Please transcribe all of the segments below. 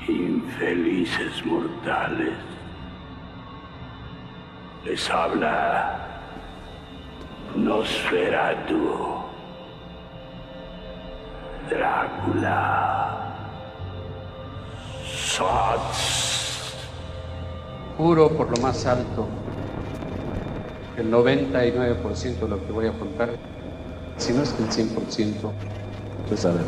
Infelices mortales. Les habla Nosferatu. Drácula. Sots. Juro por lo más alto que el 99% de lo que voy a contar, si no es que el 100%, es la verdad.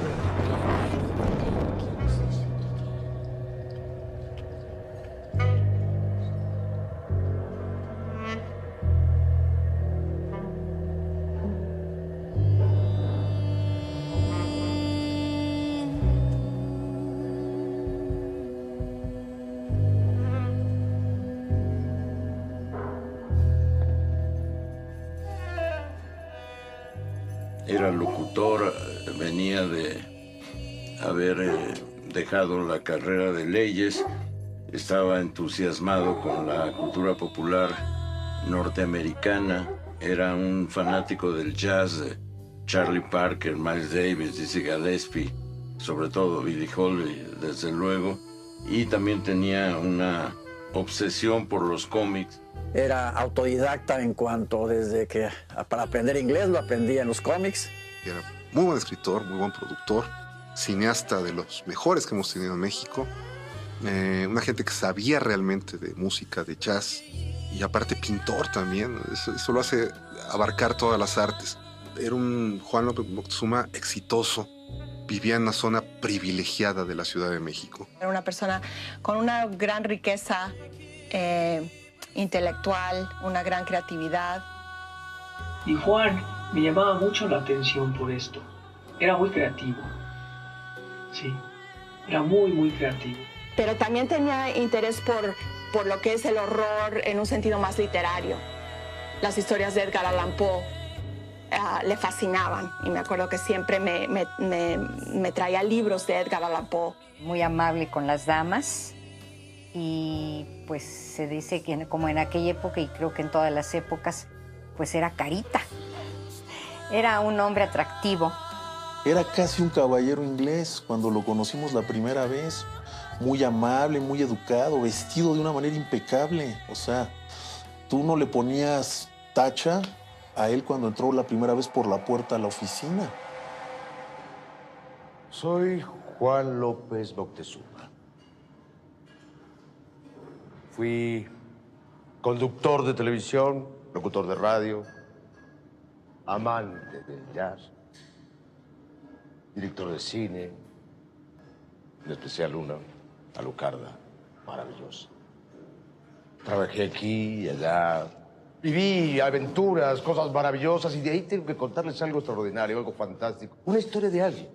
Era locutor, venía de haber dejado la carrera de leyes, estaba entusiasmado con la cultura popular norteamericana, era un fanático del jazz, Charlie Parker, Miles Davis, Dizzy Gillespie, sobre todo Billie Holiday, desde luego, y también tenía una obsesión por los cómics. Era autodidacta en cuanto desde que para aprender inglés lo aprendía en los cómics. Era muy buen escritor, muy buen productor, cineasta de los mejores que hemos tenido en México. Una gente que sabía realmente de música, de jazz, y aparte pintor también. Eso lo hace abarcar todas las artes. Era un Juan López Moctezuma exitoso. Vivía en una zona privilegiada de la Ciudad de México. Era una persona con una gran riqueza intelectual, una gran creatividad. Y Juan me llamaba mucho la atención por esto. Era muy creativo. Sí, era muy creativo. Pero también tenía interés por lo que es el horror en un sentido más literario. Las historias de Edgar Allan Poe le fascinaban. Y me acuerdo que siempre me traía libros de Edgar Allan Poe. Muy amable con las damas. Y pues se dice que como en aquella época, y creo que en todas las épocas, pues era carita. Era un hombre atractivo. Era casi un caballero inglés cuando lo conocimos la primera vez. Muy amable, muy educado, vestido de una manera impecable. O sea, tú no le ponías tacha a él cuando entró la primera vez por la puerta a la oficina. Soy Juan López Moctezuma. Fui conductor de televisión, locutor de radio, amante del jazz, director de cine, en especial una, Alucarda, maravillosa. Trabajé aquí y allá, viví aventuras, cosas maravillosas, y de ahí tengo que contarles algo extraordinario, algo fantástico. Una historia de alguien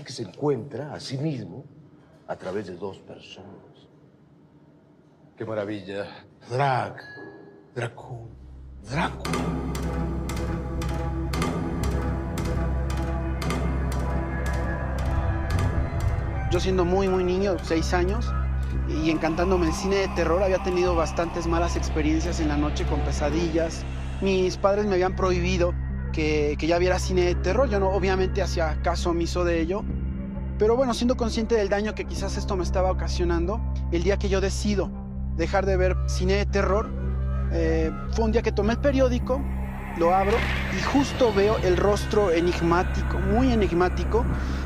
que se encuentra a sí mismo a través de dos personas. ¡Qué maravilla! Drácula. Yo siendo muy niño, 6 años, y encantándome el cine de terror, había tenido bastantes malas experiencias en la noche con pesadillas. Mis padres me habían prohibido que ya viera cine de terror. Yo no, obviamente hacía caso omiso de ello. Pero bueno, siendo consciente del daño que quizás esto me estaba ocasionando, el día que yo decido dejar de ver cine de terror, fue un día que tomé el periódico, lo abro y justo veo el rostro enigmático, muy enigmático,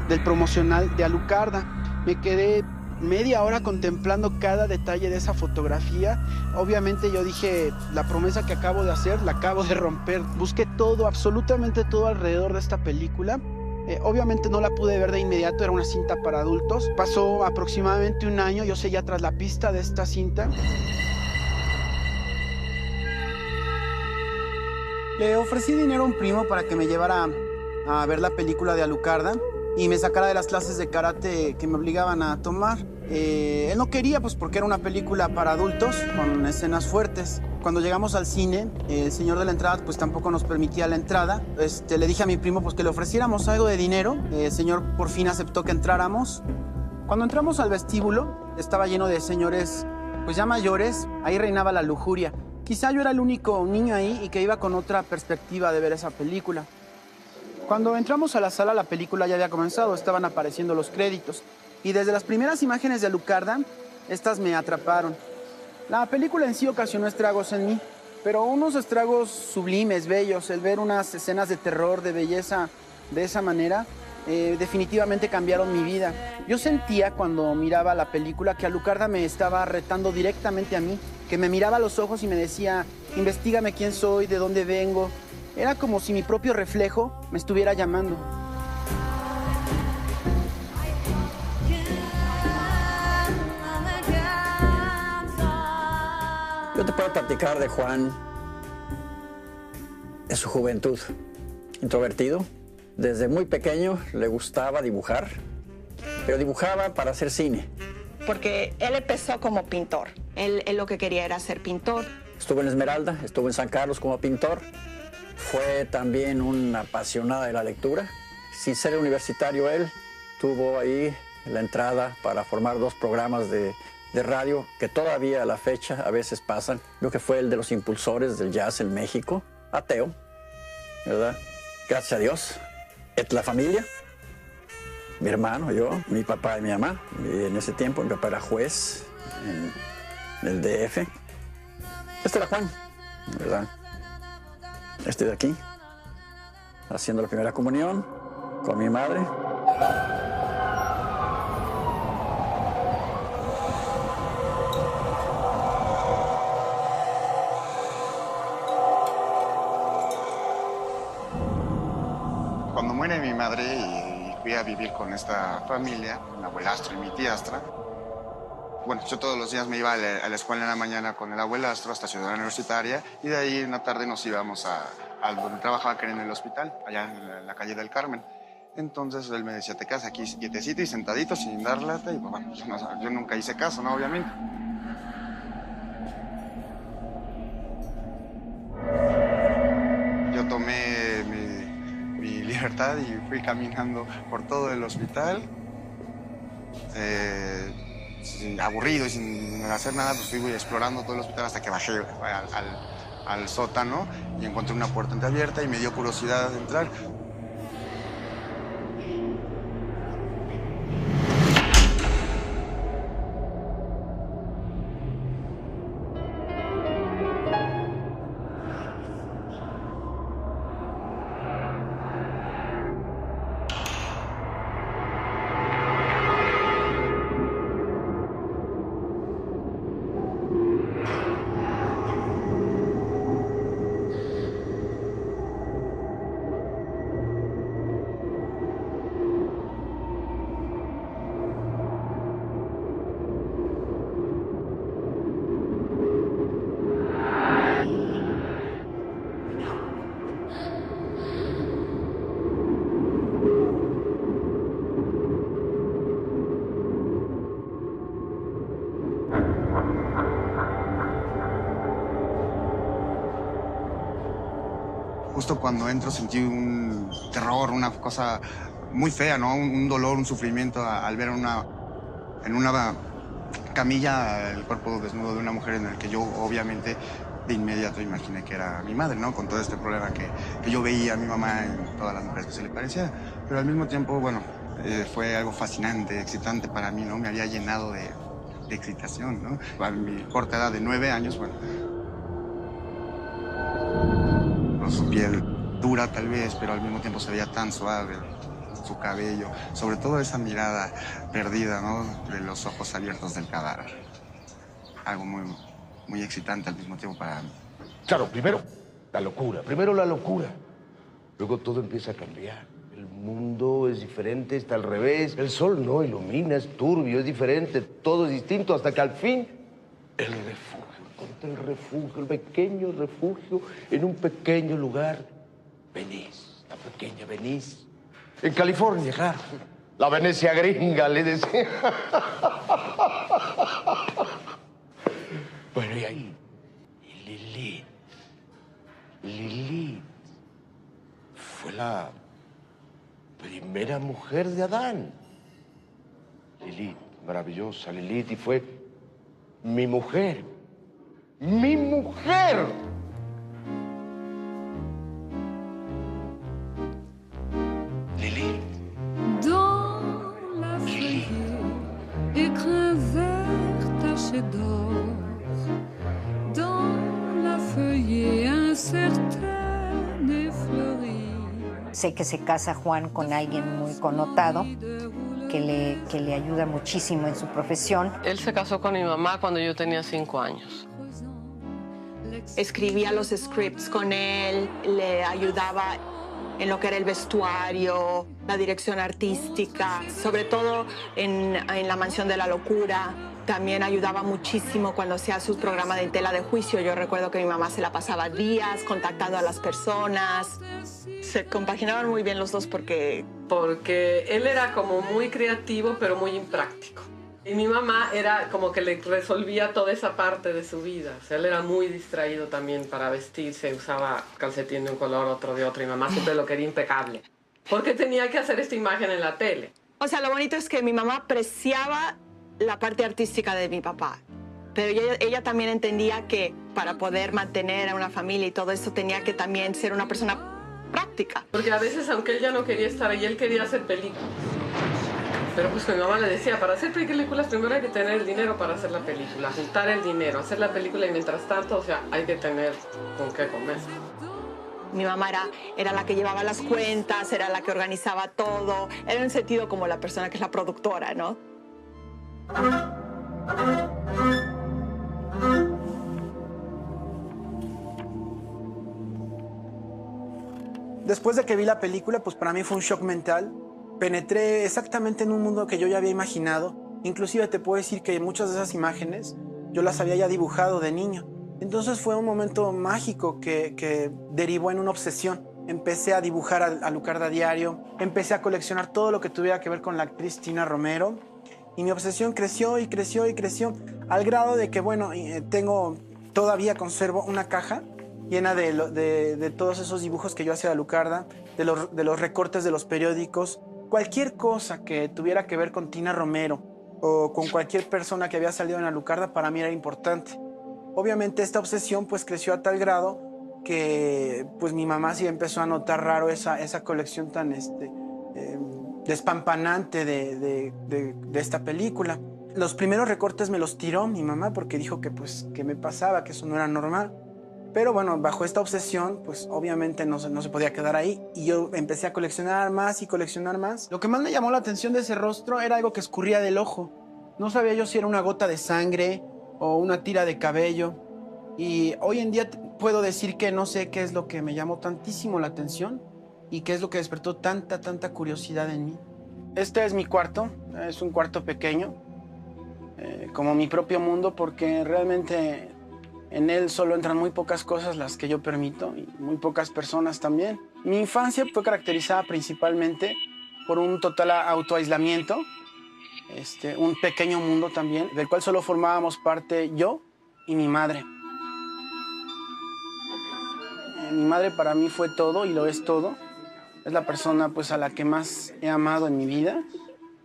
del promocional de Alucarda. Me quedé media hora contemplando cada detalle de esa fotografía. Obviamente yo dije, la promesa que acabo de hacer, la acabo de romper. Busqué todo, absolutamente todo alrededor de esta película. Obviamente no la pude ver de inmediato, era una cinta para adultos. Pasó aproximadamente un año, yo seguía tras la pista de esta cinta. Le ofrecí dinero a un primo para que me llevara a ver la película de Alucarda y me sacara de las clases de karate que me obligaban a tomar. Él no quería, pues porque era una película para adultos con escenas fuertes. Cuando llegamos al cine, el señor de la entrada pues tampoco nos permitía la entrada. Le dije a mi primo pues que le ofreciéramos algo de dinero. El señor por fin aceptó que entráramos. Cuando entramos al vestíbulo, estaba lleno de señores pues ya mayores. Ahí reinaba la lujuria. Quizá yo era el único niño ahí y que iba con otra perspectiva de ver esa película. Cuando entramos a la sala, la película ya había comenzado, estaban apareciendo los créditos. Y desde las primeras imágenes de Alucarda, estas me atraparon. La película en sí ocasionó estragos en mí, pero unos estragos sublimes, bellos. El ver unas escenas de terror, de belleza de esa manera, definitivamente cambiaron mi vida. Yo sentía cuando miraba la película que Alucarda me estaba retando directamente a mí, que me miraba a los ojos y me decía, investígame quién soy, de dónde vengo. Era como si mi propio reflejo me estuviera llamando. Yo te puedo platicar de Juan, de su juventud, introvertido. Desde muy pequeño le gustaba dibujar, pero dibujaba para hacer cine. Porque él empezó como pintor. Él lo que quería era ser pintor. Estuvo en Esmeralda, estuvo en San Carlos como pintor. Fue también un apasionado de la lectura. Sin ser universitario él, tuvo ahí la entrada para formar 2 programas de radio que todavía a la fecha a veces pasan. Creo que fue el de los impulsores del jazz en México. Ateo, ¿verdad? Gracias a Dios. La familia, mi hermano, yo, mi papá y mi mamá. Y en ese tiempo mi papá era juez en el DF. Este era Juan, ¿verdad? Este de aquí, haciendo la primera comunión con mi madre. Cuando muere mi madre y fui a vivir con esta familia, mi abuelastro y mi tiastra, bueno, yo todos los días me iba a la escuela en la mañana con el abuelastro hasta Ciudad Universitaria y de ahí en la tarde nos íbamos a donde trabajaba, que era en el hospital, allá en la calle del Carmen. Entonces él me decía, te quedas aquí quietecito y sentadito sin dar lata, y pues, bueno, yo nunca hice caso, ¿no? Obviamente. Yo tomé mi libertad y fui caminando por todo el hospital. Aburrido y sin hacer nada, pues fui explorando todo el hospital hasta que bajé al sótano y encontré una puerta entreabierta y me dio curiosidad de entrar. Justo cuando entro sentí un terror, una cosa muy fea, ¿no? Un dolor, un sufrimiento al ver en una camilla el cuerpo desnudo de una mujer en el que yo obviamente de inmediato imaginé que era mi madre, ¿no? Con todo este problema que yo veía a mi mamá en todas las mujeres que se le parecía. Pero al mismo tiempo, bueno, fue algo fascinante, excitante para mí, ¿no? Me había llenado de excitación, ¿no? A mi corta edad de 9 años, bueno, su piel dura tal vez, pero al mismo tiempo se veía tan suave, su cabello, sobre todo esa mirada perdida, ¿no? De los ojos abiertos del cadáver. Algo muy excitante al mismo tiempo para mí. Claro, primero la locura, luego todo empieza a cambiar. El mundo es diferente, está al revés, el sol no ilumina, es turbio, es diferente, todo es distinto, hasta que al fin el refugio. Encontré el refugio, el pequeño refugio, en un pequeño lugar. Venice, la pequeña Venice. En California, claro. La Venecia gringa, le decía. Bueno, y ahí, y Lilith fue la primera mujer de Adán. Lilith, maravillosa Lilith, y fue mi mujer. ¡Mi mujer! Lilith. Lilith. écrins verts tachés d'or, dans la feuillée incertaine et fleurie. Sé que se casa Juan con alguien muy connotado, que le ayuda muchísimo en su profesión. Él se casó con mi mamá cuando yo tenía 5 años. Escribía los scripts con él, le ayudaba en lo que era el vestuario, la dirección artística, sobre todo en La Mansión de la Locura. También ayudaba muchísimo cuando hacía su programa de Tela de Juicio. Yo recuerdo que mi mamá se la pasaba días contactando a las personas. Se compaginaban muy bien los dos porque él era como muy creativo, pero muy impráctico. Y mi mamá era como que le resolvía toda esa parte de su vida. O sea, él era muy distraído también para vestirse. Usaba calcetín de un color, otro de otro. Y mamá siempre lo quería impecable. Porque tenía que hacer esta imagen en la tele. O sea, lo bonito es que mi mamá apreciaba la parte artística de mi papá. Pero ella también entendía que para poder mantener a una familia y todo eso tenía que también ser una persona práctica. Porque a veces, aunque él ya no quería estar ahí, él quería hacer películas. Pero pues mi mamá le decía, para hacer películas primero hay que tener el dinero para hacer la película, juntar el dinero, hacer la película y mientras tanto, o sea, hay que tener con qué comer. Mi mamá era la que llevaba las cuentas, era la que organizaba todo, era en sentido como la persona que es la productora, ¿no? Después de que vi la película, pues para mí fue un shock mental. Penetré exactamente en un mundo que yo ya había imaginado. Inclusive te puedo decir que muchas de esas imágenes yo las había ya dibujado de niño. Entonces fue un momento mágico que derivó en una obsesión. Empecé a dibujar a Lucarda diario, empecé a coleccionar todo lo que tuviera que ver con la actriz Tina Romero y mi obsesión creció y creció y creció al grado de que, bueno, todavía conservo una caja llena de todos esos dibujos que yo hacía de Lucarda, de los recortes de los periódicos, cualquier cosa que tuviera que ver con Tina Romero o con cualquier persona que había salido en la Lucarda para mí era importante. Obviamente esta obsesión pues creció a tal grado que pues mi mamá sí empezó a notar raro esa colección tan despampanante de esta película. Los primeros recortes me los tiró mi mamá porque dijo que me pasaba, que eso no era normal. Pero bueno, bajo esta obsesión, pues obviamente no se podía quedar ahí. Y yo empecé a coleccionar más y coleccionar más. Lo que más me llamó la atención de ese rostro era algo que escurría del ojo. No sabía yo si era una gota de sangre o una tira de cabello. Y hoy en día puedo decir que no sé qué es lo que me llamó tantísimo la atención y qué es lo que despertó tanta curiosidad en mí. Este es mi cuarto, es un cuarto pequeño, como mi propio mundo, porque realmente en él solo entran muy pocas cosas las que yo permito y muy pocas personas también. Mi infancia fue caracterizada principalmente por un total autoaislamiento, un pequeño mundo también, del cual solo formábamos parte yo y mi madre. Mi madre para mí fue todo y lo es todo. Es la persona pues a la que más he amado en mi vida,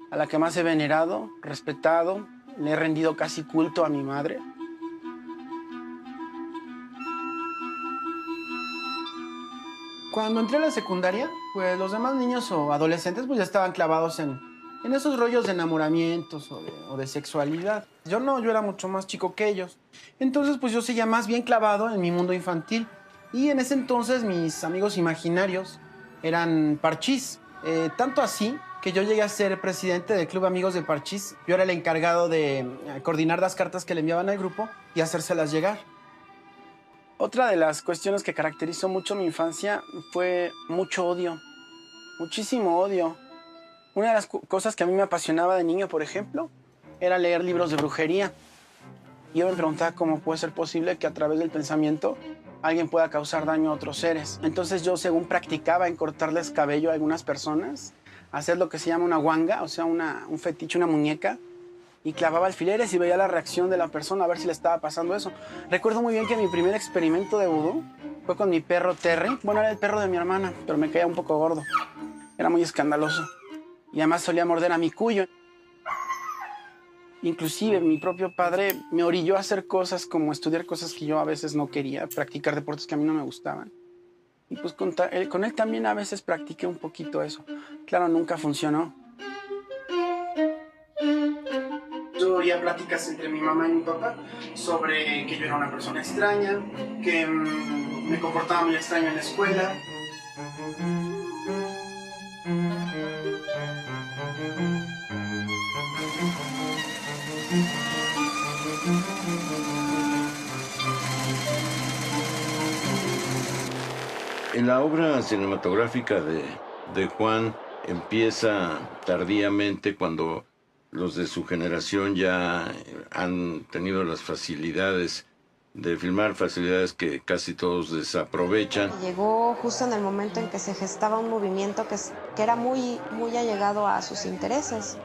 a la que más he venerado, respetado, le he rendido casi culto a mi madre. Cuando entré a la secundaria, pues los demás niños o adolescentes pues ya estaban clavados en esos rollos de enamoramientos o de sexualidad. Yo no, yo era mucho más chico que ellos. Entonces pues yo seguía más bien clavado en mi mundo infantil. Y en ese entonces mis amigos imaginarios eran Parchís. Tanto así que yo llegué a ser presidente del Club Amigos de Parchís. Yo era el encargado de coordinar las cartas que le enviaban al grupo y hacérselas llegar. Otra de las cuestiones que caracterizó mucho mi infancia fue mucho odio, muchísimo odio. Una de las cosas que a mí me apasionaba de niño, por ejemplo, era leer libros de brujería. Y yo me preguntaba cómo puede ser posible que a través del pensamiento alguien pueda causar daño a otros seres. Entonces yo, según practicaba en cortarles cabello a algunas personas, hacer lo que se llama una guanga, o sea, un fetiche, una muñeca, y clavaba alfileres y veía la reacción de la persona a ver si le estaba pasando eso. Recuerdo muy bien que mi primer experimento de vudú fue con mi perro Terry. Bueno, era el perro de mi hermana, pero me caía un poco gordo. Era muy escandaloso. Y además solía morder a mi cuyo. Inclusive mi propio padre me orilló a hacer cosas como estudiar cosas que yo a veces no quería, practicar deportes que a mí no me gustaban. Y pues con él también a veces practiqué un poquito eso. Claro, nunca funcionó. oía pláticas entre mi mamá y mi papá sobre que yo era una persona extraña, que me comportaba muy extraño en la escuela. En la obra cinematográfica de Juan empieza tardíamente, cuando los de su generación ya han tenido las facilidades de filmar, facilidades que casi todos desaprovechan. Llegó justo en el momento en que se gestaba un movimiento que era muy allegado a sus intereses.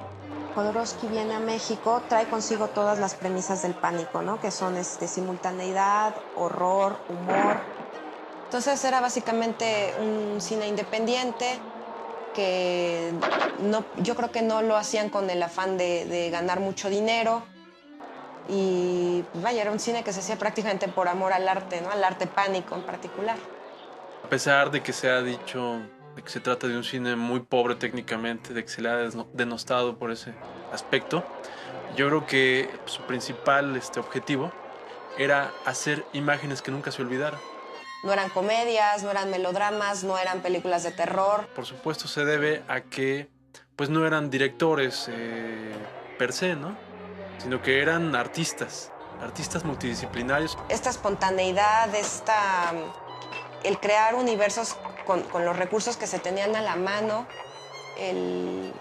Jodorowsky viene a México, trae consigo todas las premisas del pánico, ¿no? Que son simultaneidad, horror, humor. Entonces era básicamente un cine independiente que yo creo que no lo hacían con el afán de ganar mucho dinero. Y vaya, era un cine que se hacía prácticamente por amor al arte, ¿no? Al arte pánico en particular. A pesar de que se ha dicho de que se trata de un cine muy pobre técnicamente, de que se le ha denostado por ese aspecto, yo creo que su principal objetivo era hacer imágenes que nunca se olvidaran. No eran comedias, no eran melodramas, no eran películas de terror. Por supuesto se debe a que pues no eran directores per se, ¿no? Sino que eran artistas multidisciplinarios. Esta espontaneidad, el crear universos con los recursos que se tenían a la mano, el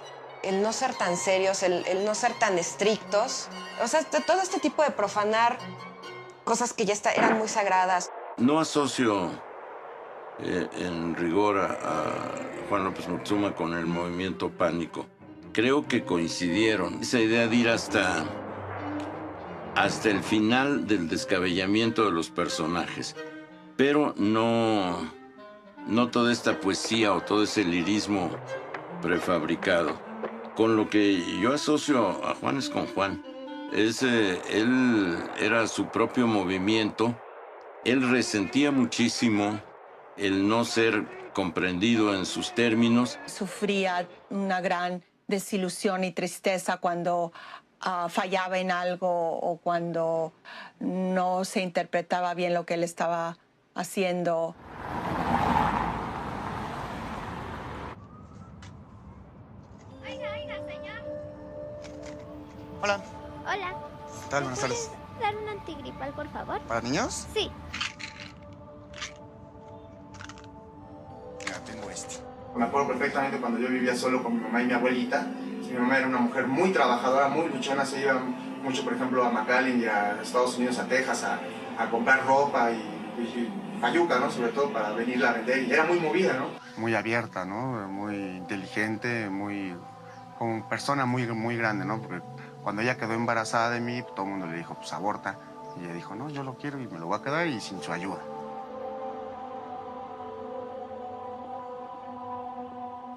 no ser tan serios, el no ser tan estrictos. O sea, todo este tipo de profanar cosas que ya eran muy sagradas. No asocio en rigor a Juan López Moctezuma con el movimiento pánico. Creo que coincidieron. Esa idea de ir hasta el final del descabellamiento de los personajes. Pero no toda esta poesía o todo ese lirismo prefabricado. Con lo que yo asocio a Juan es con Juan. Él era su propio movimiento. Él resentía muchísimo el no ser comprendido en sus términos. Sufría una gran desilusión y tristeza cuando fallaba en algo o cuando no se interpretaba bien lo que él estaba haciendo. Hola. Hola. ¿Qué tal? Buenas tardes. ¿Puedes dar un antigripal, por favor? ¿Para niños? Sí. Ya tengo este. Me acuerdo perfectamente cuando yo vivía solo con mi mamá y mi abuelita. Mi mamá era una mujer muy trabajadora, muy luchona. Se iba mucho, por ejemplo, a McAllen y a Estados Unidos, a Texas, a comprar ropa y payuca, ¿no? Sobre todo para venirla a vender. Y era muy movida, ¿no? Muy abierta, ¿no? Muy inteligente, como persona muy grande, ¿no? Porque cuando ella quedó embarazada de mí, todo el mundo le dijo, pues aborta. Y ella dijo, no, yo lo quiero y me lo voy a quedar y sin su ayuda.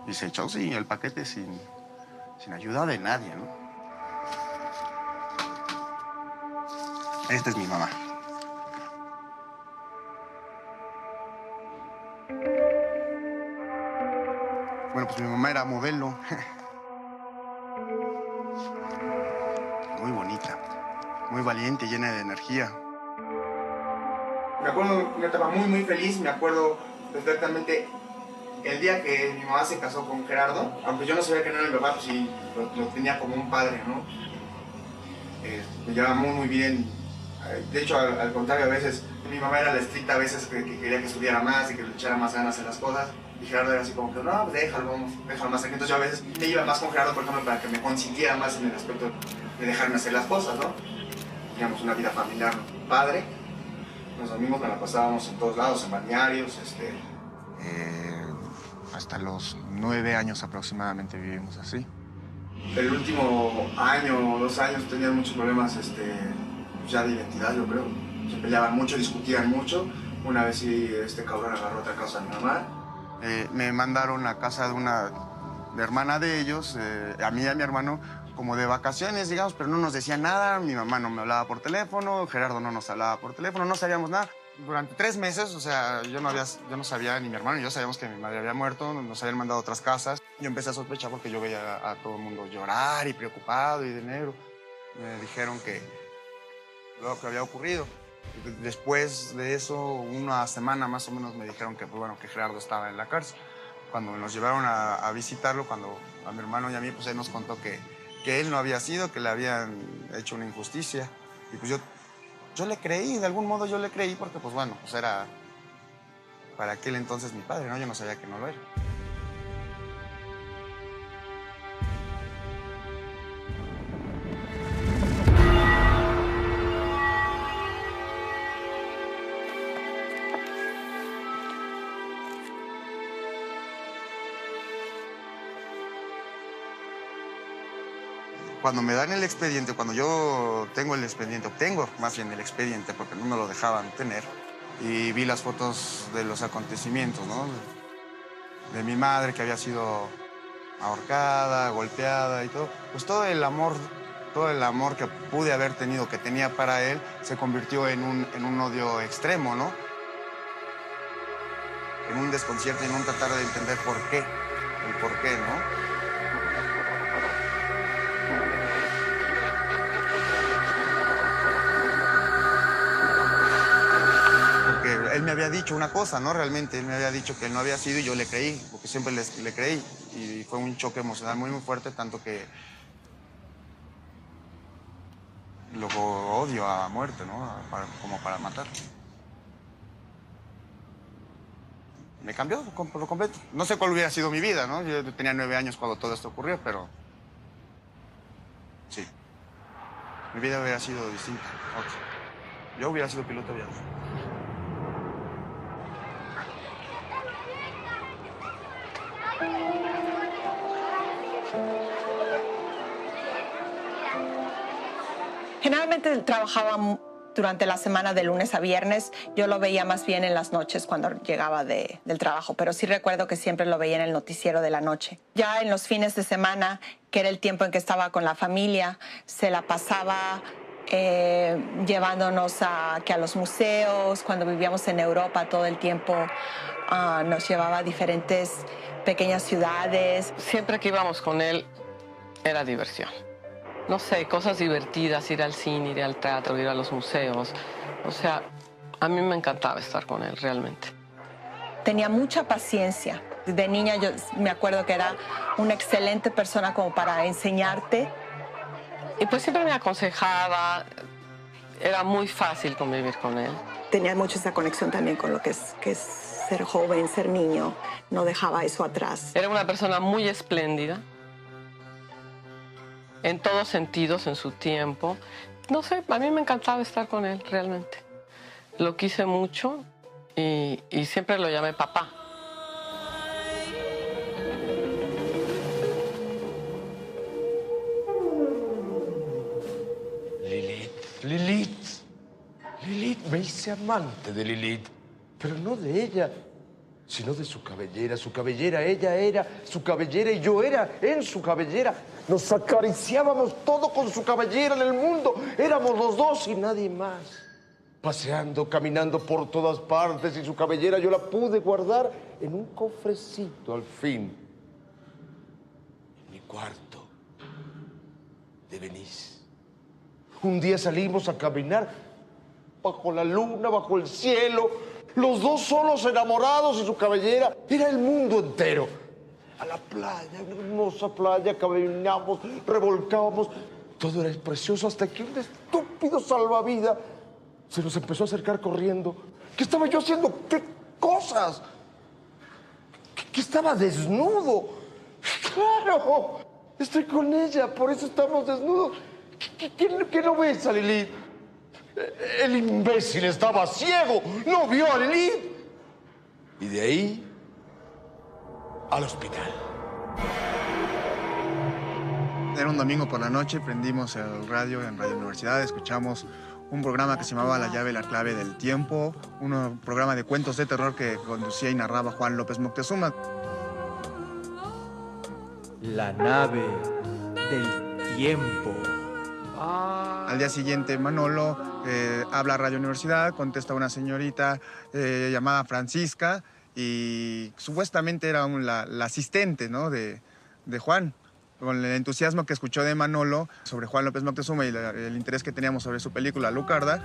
Y se echó el paquete sin ayuda de nadie, ¿no? Esta es mi mamá. Bueno, pues mi mamá era modelo. Muy bonita, muy valiente, llena de energía. Me acuerdo que estaba muy feliz, me acuerdo perfectamente el día que mi mamá se casó con Gerardo, aunque yo no sabía que no era mi papá, pues sí, lo tenía como un padre, ¿no? Me llevaba muy bien. De hecho, al contrario, a veces mi mamá era la estricta, a veces que quería que estudiara más y que le echara más ganas en las cosas. Y Gerardo era así como que, no, pues déjalo más aquí. Entonces yo a veces me iba más con Gerardo, por ejemplo, para que me consintiera más en el aspecto de dejarme hacer las cosas, ¿no? Teníamos una vida familiar padre. Los domingos me la pasábamos en todos lados, en balnearios, hasta los 9 años aproximadamente vivimos así. El último año o 2 años tenían muchos problemas ya de identidad, yo creo. Se peleaban mucho, discutían mucho. Una vez sí, este cabrón agarró otra casa de mi mamá. Me mandaron a casa de una hermana de ellos, a mí y a mi hermano, como de vacaciones, digamos, pero no nos decían nada. Mi mamá no me hablaba por teléfono, Gerardo no nos hablaba por teléfono, no sabíamos nada. Durante 3 meses, o sea, yo no sabía, ni mi hermano ni yo sabíamos que mi madre había muerto, nos habían mandado a otras casas. Yo empecé a sospechar porque yo veía a todo el mundo llorar y preocupado y de negro. Me dijeron que lo que había ocurrido. Después de eso, una semana más o menos, me dijeron que, pues, bueno, que Gerardo estaba en la cárcel. Cuando nos llevaron a visitarlo, cuando a mi hermano y a mí, pues él nos contó que él no había sido, que le habían hecho una injusticia. Y pues yo le creí, de algún modo yo le creí, porque pues bueno, pues era para aquel entonces mi padre, ¿no? Yo no sabía que no lo era. Cuando me dan el expediente, cuando yo tengo el expediente, obtengo más bien el expediente, porque no me lo dejaban tener, y vi las fotos de los acontecimientos, ¿no? De mi madre que había sido ahorcada, golpeada y todo, pues todo el amor que pude haber tenido, que tenía para él, se convirtió en un odio extremo, ¿no? En un desconcierto, en un tratar de entender por qué, el por qué, ¿no? Él me había dicho una cosa, ¿no? Realmente, él me había dicho que él no había sido y yo le creí, porque siempre le creí. Y fue un choque emocional muy, muy fuerte, tanto que lo odio a muerte, ¿no? Como para matar. Me cambió por lo completo. No sé cuál hubiera sido mi vida, ¿no? Yo tenía 9 años cuando todo esto ocurrió, pero sí. Mi vida hubiera sido distinta, otra. Yo hubiera sido piloto de avión. Generalmente trabajaba durante la semana de lunes a viernes. Yo lo veía más bien en las noches cuando llegaba del trabajo, pero sí recuerdo que siempre lo veía en el noticiero de la noche. Ya en los fines de semana, que era el tiempo en que estaba con la familia, se la pasaba llevándonos a los museos. Cuando vivíamos en Europa todo el tiempo nos llevaba a diferentes pequeñas ciudades. Siempre que íbamos con él era diversión. No sé, cosas divertidas, ir al cine, ir al teatro, ir a los museos. O sea, a mí me encantaba estar con él, realmente. Tenía mucha paciencia. De niña yo me acuerdo que era una excelente persona como para enseñarte. Y pues siempre me aconsejaba. Era muy fácil convivir con él. Tenía mucho esa conexión también con lo que es ser joven, ser niño. No dejaba eso atrás. Era una persona muy espléndida. En todos sentidos, en su tiempo. No sé, a mí me encantaba estar con él, realmente. Lo quise mucho y siempre lo llamé papá. Lilith, me hice amante de Lilith, pero no de ella, sino de su cabellera. Su cabellera, ella era su cabellera y yo era en su cabellera. Nos acariciábamos todo con su cabellera en el mundo. Éramos los dos y nadie más. Paseando, caminando por todas partes y su cabellera yo la pude guardar en un cofrecito al fin. En mi cuarto de Venice. Un día salimos a caminar bajo la luna, bajo el cielo, los dos solos enamorados y su cabellera era el mundo entero. A la playa, una hermosa playa, caminamos, revolcábamos. Todo era precioso hasta que un estúpido salvavidas se nos empezó a acercar corriendo. ¿Qué estaba yo haciendo? ¿Qué cosas? Que estaba desnudo. ¡Claro! Estoy con ella, por eso estamos desnudos. ¿Qué no ves a Lilith? El imbécil estaba ciego, no vio a Lilith. Y de ahí al hospital. Era un domingo por la noche, prendimos el radio en Radio Universidad, escuchamos un programa que se llamaba La llave, la clave del tiempo, un programa de cuentos de terror que conducía y narraba Juan López Moctezuma. La nave del tiempo. Al día siguiente, Manolo habla a Radio Universidad, contesta una señorita llamada Francisca y supuestamente era la asistente, ¿no? de Juan. con el entusiasmo que escuchó de Manolo sobre Juan López Moctezuma y el interés que teníamos sobre su película Alucarda,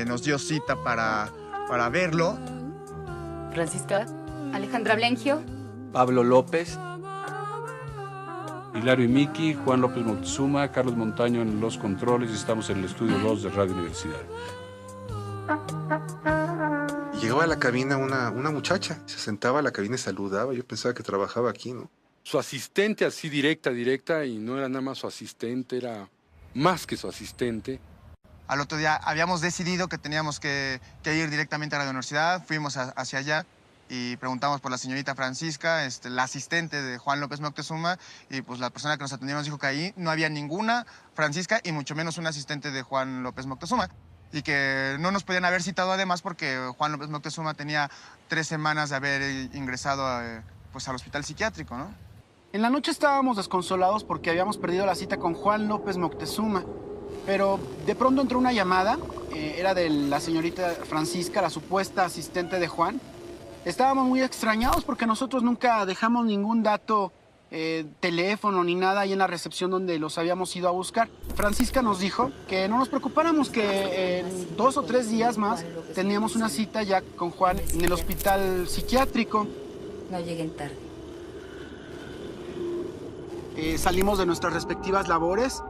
nos dio cita para verlo. Francisca. Alejandra Blengio. Pablo López. Hilario y Miki, Juan López Moctezuma, Carlos Montaño en los controles y estamos en el estudio 2 de Radio Universidad. Y llegaba a la cabina una muchacha, se sentaba a la cabina y saludaba. Yo pensaba que trabajaba aquí, ¿no? Su asistente así directa, y no era nada más su asistente, era más que su asistente. Al otro día habíamos decidido que teníamos que ir directamente a la universidad, fuimos hacia allá y preguntamos por la señorita Francisca, la asistente de Juan López Moctezuma, y pues la persona que nos atendió nos dijo que ahí no había ninguna Francisca y mucho menos un asistente de Juan López Moctezuma, y que no nos podían haber citado además porque Juan López Moctezuma tenía 3 semanas de haber ingresado pues al hospital psiquiátrico, ¿no? En la noche estábamos desconsolados porque habíamos perdido la cita con Juan López Moctezuma, pero de pronto entró una llamada, era de la señorita Francisca, la supuesta asistente de Juan. Estábamos muy extrañados porque nosotros nunca dejamos ningún dato, teléfono ni nada ahí en la recepción donde los habíamos ido a buscar. Francisca nos dijo que no nos preocupáramos, que en 2 o 3 días más teníamos una cita ya con Juan en el hospital psiquiátrico. No lleguen tarde. Salimos de nuestras respectivas labores,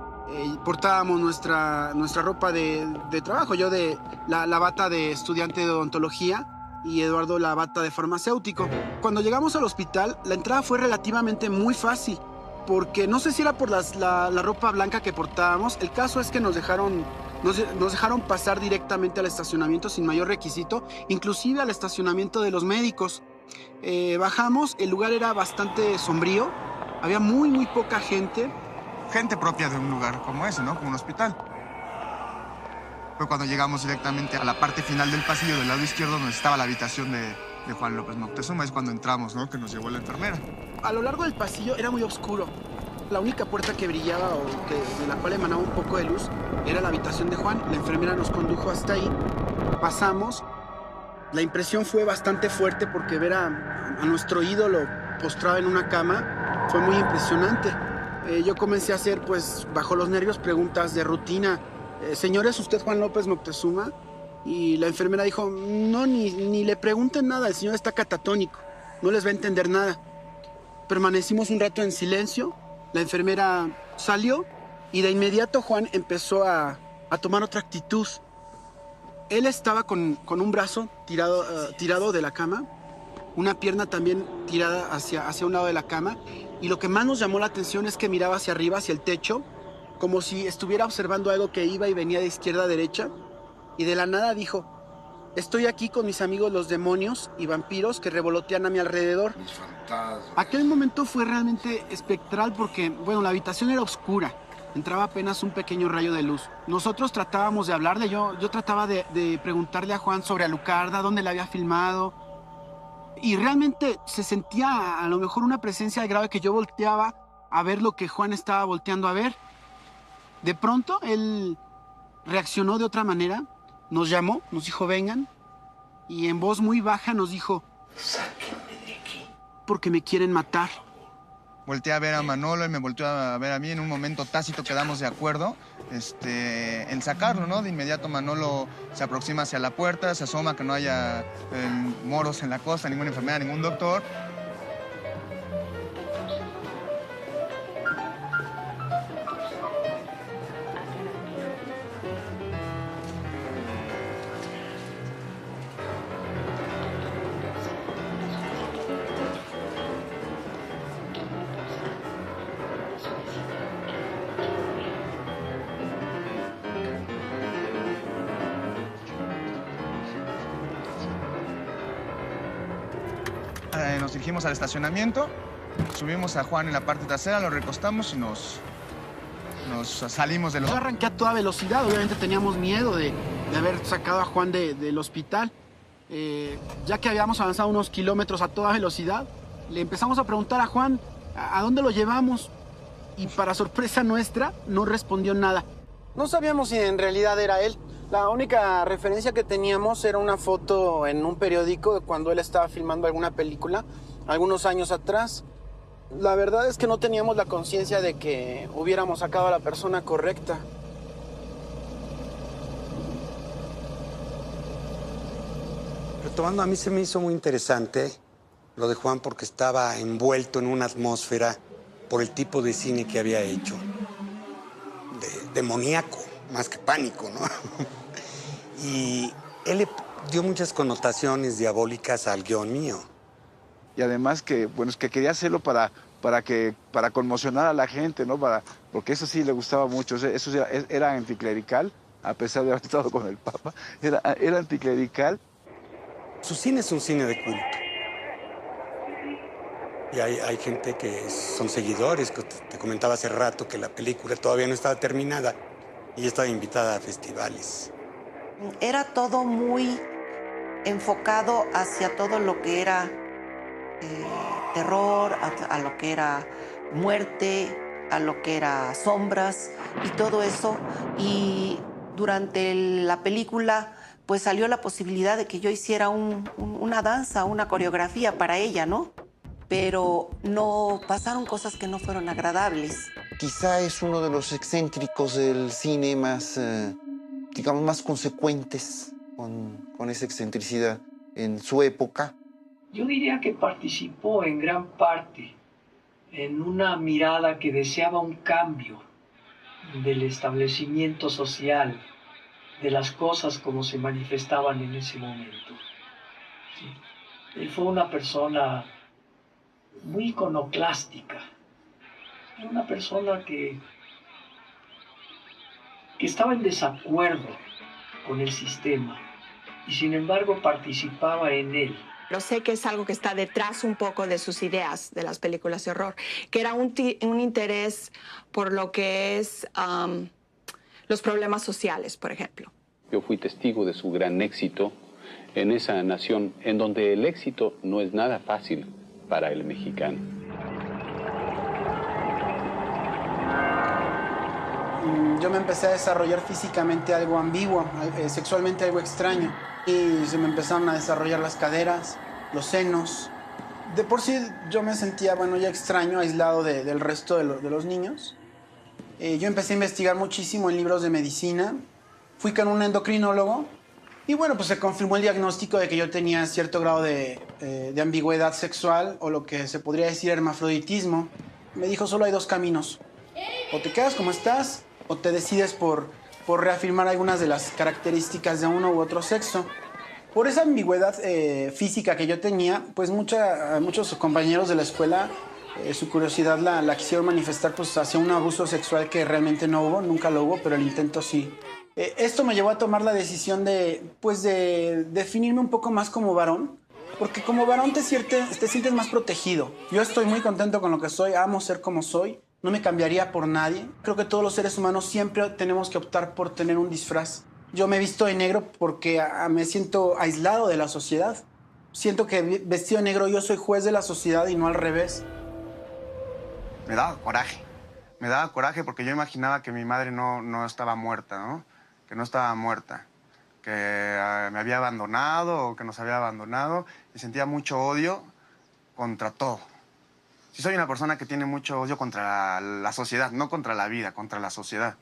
portábamos nuestra ropa de trabajo, yo de la bata de estudiante de odontología y Eduardo la bata de farmacéutico. Cuando llegamos al hospital, la entrada fue relativamente muy fácil, porque no sé si era por la ropa blanca que portábamos. El caso es que nos dejaron pasar directamente al estacionamiento sin mayor requisito, inclusive al estacionamiento de los médicos. Bajamos, el lugar era bastante sombrío, había muy poca gente. Gente propia de un lugar como ese, ¿no? Como un hospital. Fue cuando llegamos directamente a la parte final del pasillo del lado izquierdo donde estaba la habitación de Juan López Moctezuma. Es cuando entramos, ¿no? Que nos llevó la enfermera. A lo largo del pasillo era muy oscuro. La única puerta que brillaba o de la cual emanaba un poco de luz era la habitación de Juan. La enfermera nos condujo hasta ahí. Pasamos. La impresión fue bastante fuerte porque ver a nuestro ídolo postrado en una cama fue muy impresionante. Yo comencé a hacer, pues, bajo los nervios, preguntas de rutina. Señor, ¿es usted Juan López Moctezuma? Y la enfermera dijo, no, ni le pregunten nada, el señor está catatónico, no les va a entender nada. Permanecimos un rato en silencio, la enfermera salió y de inmediato Juan empezó a tomar otra actitud. Él estaba con un brazo tirado de la cama, una pierna también tirada hacia un lado de la cama, y lo que más nos llamó la atención es que miraba hacia arriba, hacia el techo, como si estuviera observando algo que iba y venía de izquierda a derecha, y de la nada dijo, estoy aquí con mis amigos los demonios y vampiros que revolotean a mi alrededor. Mis fantasmas. Aquel momento fue realmente espectral porque, bueno, la habitación era oscura, entraba apenas un pequeño rayo de luz. Nosotros tratábamos de hablarle, yo trataba de preguntarle a Juan sobre Alucarda, dónde la había filmado, y realmente se sentía a lo mejor una presencia al grado de que yo volteaba a ver lo que Juan estaba volteando a ver. De pronto, él reaccionó de otra manera, nos llamó, nos dijo vengan, y en voz muy baja nos dijo, sáquenme de aquí, porque me quieren matar. Volteé a ver a Manolo, él me volteó a ver a mí. En un momento tácito quedamos de acuerdo en sacarlo, ¿no? De inmediato Manolo se aproxima hacia la puerta, se asoma que no haya moros en la costa, ninguna enfermera, ningún doctor. Nos dirigimos al estacionamiento, subimos a Juan en la parte trasera, lo recostamos y nos salimos del... Yo arranqué a toda velocidad, obviamente teníamos miedo de haber sacado a Juan del hospital. Ya que habíamos avanzado unos kilómetros a toda velocidad, le empezamos a preguntar a Juan a dónde lo llevamos y para sorpresa nuestra no respondió nada. No sabíamos si en realidad era él. La única referencia que teníamos era una foto en un periódico de cuando él estaba filmando alguna película, algunos años atrás. La verdad es que no teníamos la conciencia de que hubiéramos sacado a la persona correcta. Retomando, a mí se me hizo muy interesante lo de Juan porque estaba envuelto en una atmósfera por el tipo de cine que había hecho. Demoníaco, más que pánico, ¿no? Y él le dio muchas connotaciones diabólicas al guión mío. Y además que, bueno, es que quería hacerlo para conmocionar a la gente, ¿no? Porque eso sí le gustaba mucho, eso sí era anticlerical, a pesar de haber estado con el Papa, era anticlerical. Su cine es un cine de culto. Y hay gente que son seguidores, que te comentaba hace rato que la película todavía no estaba terminada y estaba invitada a festivales. Era todo muy enfocado hacia todo lo que era terror, a lo que era muerte, a lo que era sombras y todo eso. Y durante la película pues salió la posibilidad de que yo hiciera una danza, una coreografía para ella, ¿no? Pero no pasaron cosas que no fueron agradables. Quizá es uno de los excéntricos del cine más, digamos, más consecuentes con esa excentricidad en su época. Yo diría que participó en gran parte en una mirada que deseaba un cambio del establecimiento social, de las cosas como se manifestaban en ese momento. Sí. Él fue una persona muy iconoclástica, era una persona que estaba en desacuerdo con el sistema y sin embargo participaba en él. Lo sé que es algo que está detrás un poco de sus ideas de las películas de horror, que era un interés por lo que es los problemas sociales, por ejemplo. Yo fui testigo de su gran éxito en esa nación en donde el éxito no es nada fácil para el mexicano. Yo me empecé a desarrollar físicamente algo ambiguo, sexualmente algo extraño. Y se me empezaron a desarrollar las caderas, los senos. De por sí yo me sentía, bueno, ya extraño, aislado del resto de los niños. Yo empecé a investigar muchísimo en libros de medicina. Fui con un endocrinólogo y bueno, pues se confirmó el diagnóstico de que yo tenía cierto grado de ambigüedad sexual o lo que se podría decir hermafroditismo. Me dijo, solo hay dos caminos. O te quedas como estás o te decides por reafirmar algunas de las características de uno u otro sexo. Por esa ambigüedad física que yo tenía, pues muchos compañeros de la escuela, su curiosidad la quisieron manifestar pues, hacia un abuso sexual que realmente no hubo, nunca lo hubo, pero el intento sí. Esto me llevó a tomar la decisión de definirme un poco más como varón, porque como varón te sientes más protegido. Yo estoy muy contento con lo que soy, amo ser como soy. No me cambiaría por nadie. Creo que todos los seres humanos siempre tenemos que optar por tener un disfraz. Yo me he visto de negro porque me siento aislado de la sociedad. Siento que vestido de negro yo soy juez de la sociedad y no al revés. Me daba coraje porque yo imaginaba que mi madre no estaba muerta, ¿no? Que no estaba muerta, que me había abandonado o que nos había abandonado y sentía mucho odio contra todo. Sí soy una persona que tiene mucho odio contra la sociedad, no contra la vida, contra la sociedad.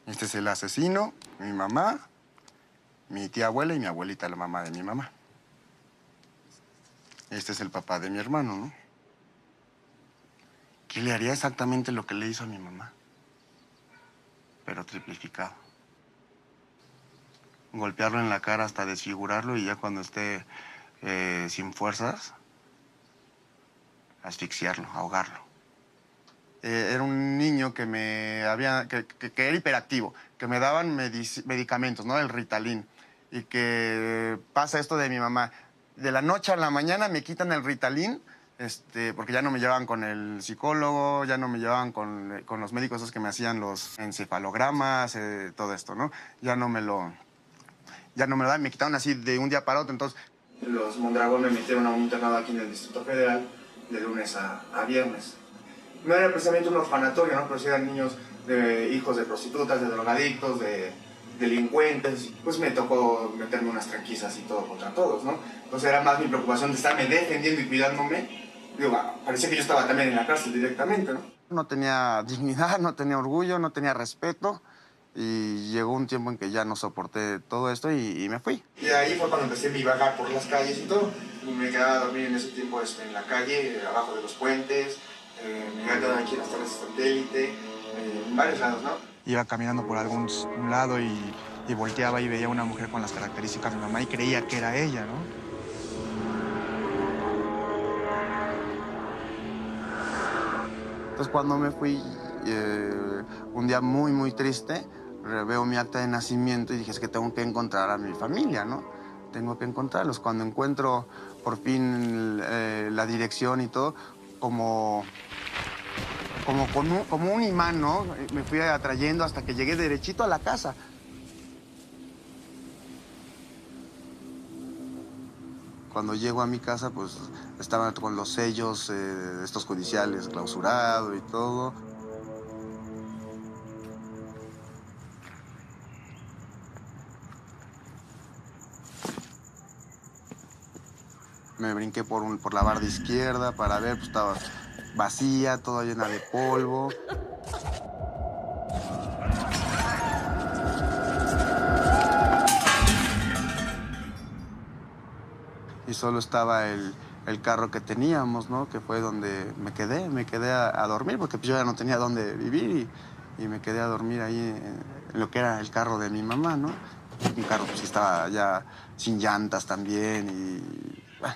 Este es el asesino, mi mamá, mi tía abuela y mi abuelita, la mamá de mi mamá. Este es el papá de mi hermano, ¿no? Que le haría exactamente lo que le hizo a mi mamá, pero triplificado. Golpearlo en la cara hasta desfigurarlo y ya cuando esté sin fuerzas, asfixiarlo, ahogarlo. Era un niño que que era hiperactivo, que me daban medicamentos, ¿no? El Ritalin. Y que pasa esto de mi mamá. De la noche a la mañana me quitan el Ritalin, porque ya no me llevaban con el psicólogo, ya no me llevaban con los médicos esos que me hacían los encefalogramas, todo esto, ¿no? Ya no me lo daban, me quitaron así de un día para otro. Entonces, los Mondragón me metieron a un internado aquí en el Distrito Federal, de lunes a viernes. No era precisamente un orfanatorio, ¿no? Pero sí eran niños hijos de prostitutas, de drogadictos, de delincuentes. Pues me tocó meterme unas tranquisas y todo contra todos, ¿no? Entonces era más mi preocupación de estarme defendiendo y cuidándome Digo, parecía que yo estaba también en la cárcel directamente, ¿no? No tenía dignidad, no tenía orgullo, no tenía respeto. Y llegó un tiempo en que ya no soporté todo esto y me fui. Y ahí fue cuando empecé mi vagar por las calles y todo. Y me quedaba a dormir en ese tiempo en la calle, abajo de los puentes. Me quedaba aquí en las torres de satélite, en varios lados, ¿no? Iba caminando por algún lado y volteaba y veía a una mujer con las características de mi mamá y creía que era ella, ¿no? Entonces cuando me fui, un día muy, muy triste, veo mi acta de nacimiento y dije, es que tengo que encontrar a mi familia, ¿no? Tengo que encontrarlos. Cuando encuentro por fin la dirección y todo, como un imán, ¿no? Me fui atrayendo hasta que llegué derechito a la casa. Cuando llego a mi casa, pues estaban con los sellos estos judiciales, clausurado y todo. Me brinqué por la barda izquierda para ver, pues estaba vacía, toda llena de polvo. Y solo estaba el carro que teníamos, ¿no? Que fue donde me quedé a dormir, porque pues yo ya no tenía dónde vivir y me quedé a dormir ahí en lo que era el carro de mi mamá, ¿no? Un carro pues que estaba ya sin llantas también y bueno,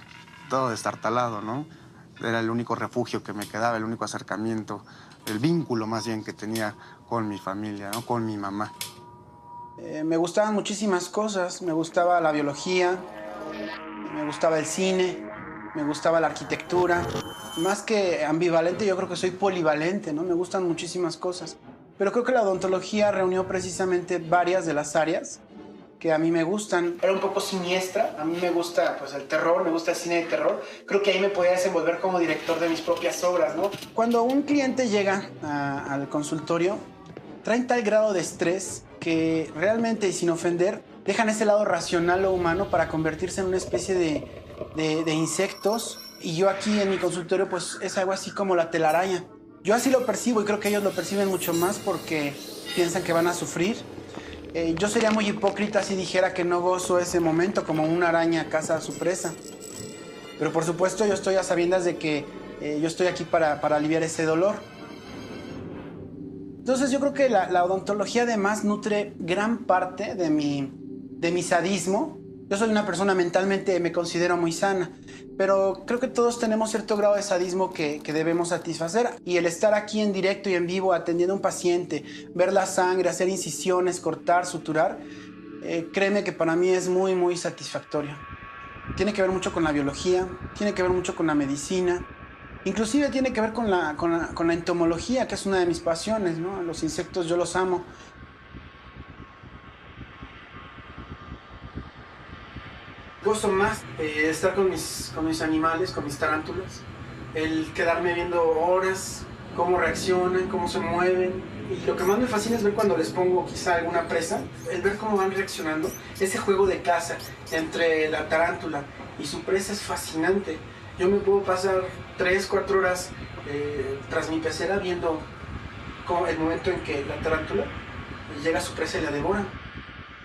todo destartalado, ¿no? Era el único refugio que me quedaba, el único acercamiento, el vínculo más bien que tenía con mi familia, ¿no? Con mi mamá. Me gustaban muchísimas cosas. Me gustaba la biología, me gustaba el cine, me gustaba la arquitectura. Más que ambivalente, yo creo que soy polivalente, ¿no? Me gustan muchísimas cosas. Pero creo que la odontología reunió precisamente varias de las áreas que a mí me gustan. Era un poco siniestra. A mí me gusta pues, el terror, me gusta el cine de terror. Creo que ahí me podía desenvolver como director de mis propias obras, ¿no? Cuando un cliente llega al consultorio, traen tal grado de estrés que realmente, y sin ofender, dejan ese lado racional o humano para convertirse en una especie de insectos. Y yo aquí en mi consultorio pues es algo así como la telaraña. Yo así lo percibo y creo que ellos lo perciben mucho más porque piensan que van a sufrir. Yo sería muy hipócrita si dijera que no gozo ese momento como una araña caza a su presa. Pero por supuesto yo estoy a sabiendas de que yo estoy aquí para aliviar ese dolor. Entonces yo creo que la odontología además nutre gran parte de mi sadismo. Yo soy una persona mentalmente, me considero muy sana, pero creo que todos tenemos cierto grado de sadismo que debemos satisfacer. Y el estar aquí en directo y en vivo atendiendo a un paciente, ver la sangre, hacer incisiones, cortar, suturar, créeme que para mí es muy, muy satisfactorio. Tiene que ver mucho con la biología, tiene que ver mucho con la medicina, inclusive tiene que ver con la entomología, que es una de mis pasiones, ¿no? Los insectos yo los amo. Gozo más estar con mis animales, con mis tarántulas, el quedarme viendo horas, cómo reaccionan, cómo se mueven. Y lo que más me fascina es ver cuando les pongo quizá alguna presa, el ver cómo van reaccionando. Ese juego de caza entre la tarántula y su presa es fascinante. Yo me puedo pasar 3, 4 horas tras mi pecera viendo el momento en que la tarántula llega a su presa y la devora.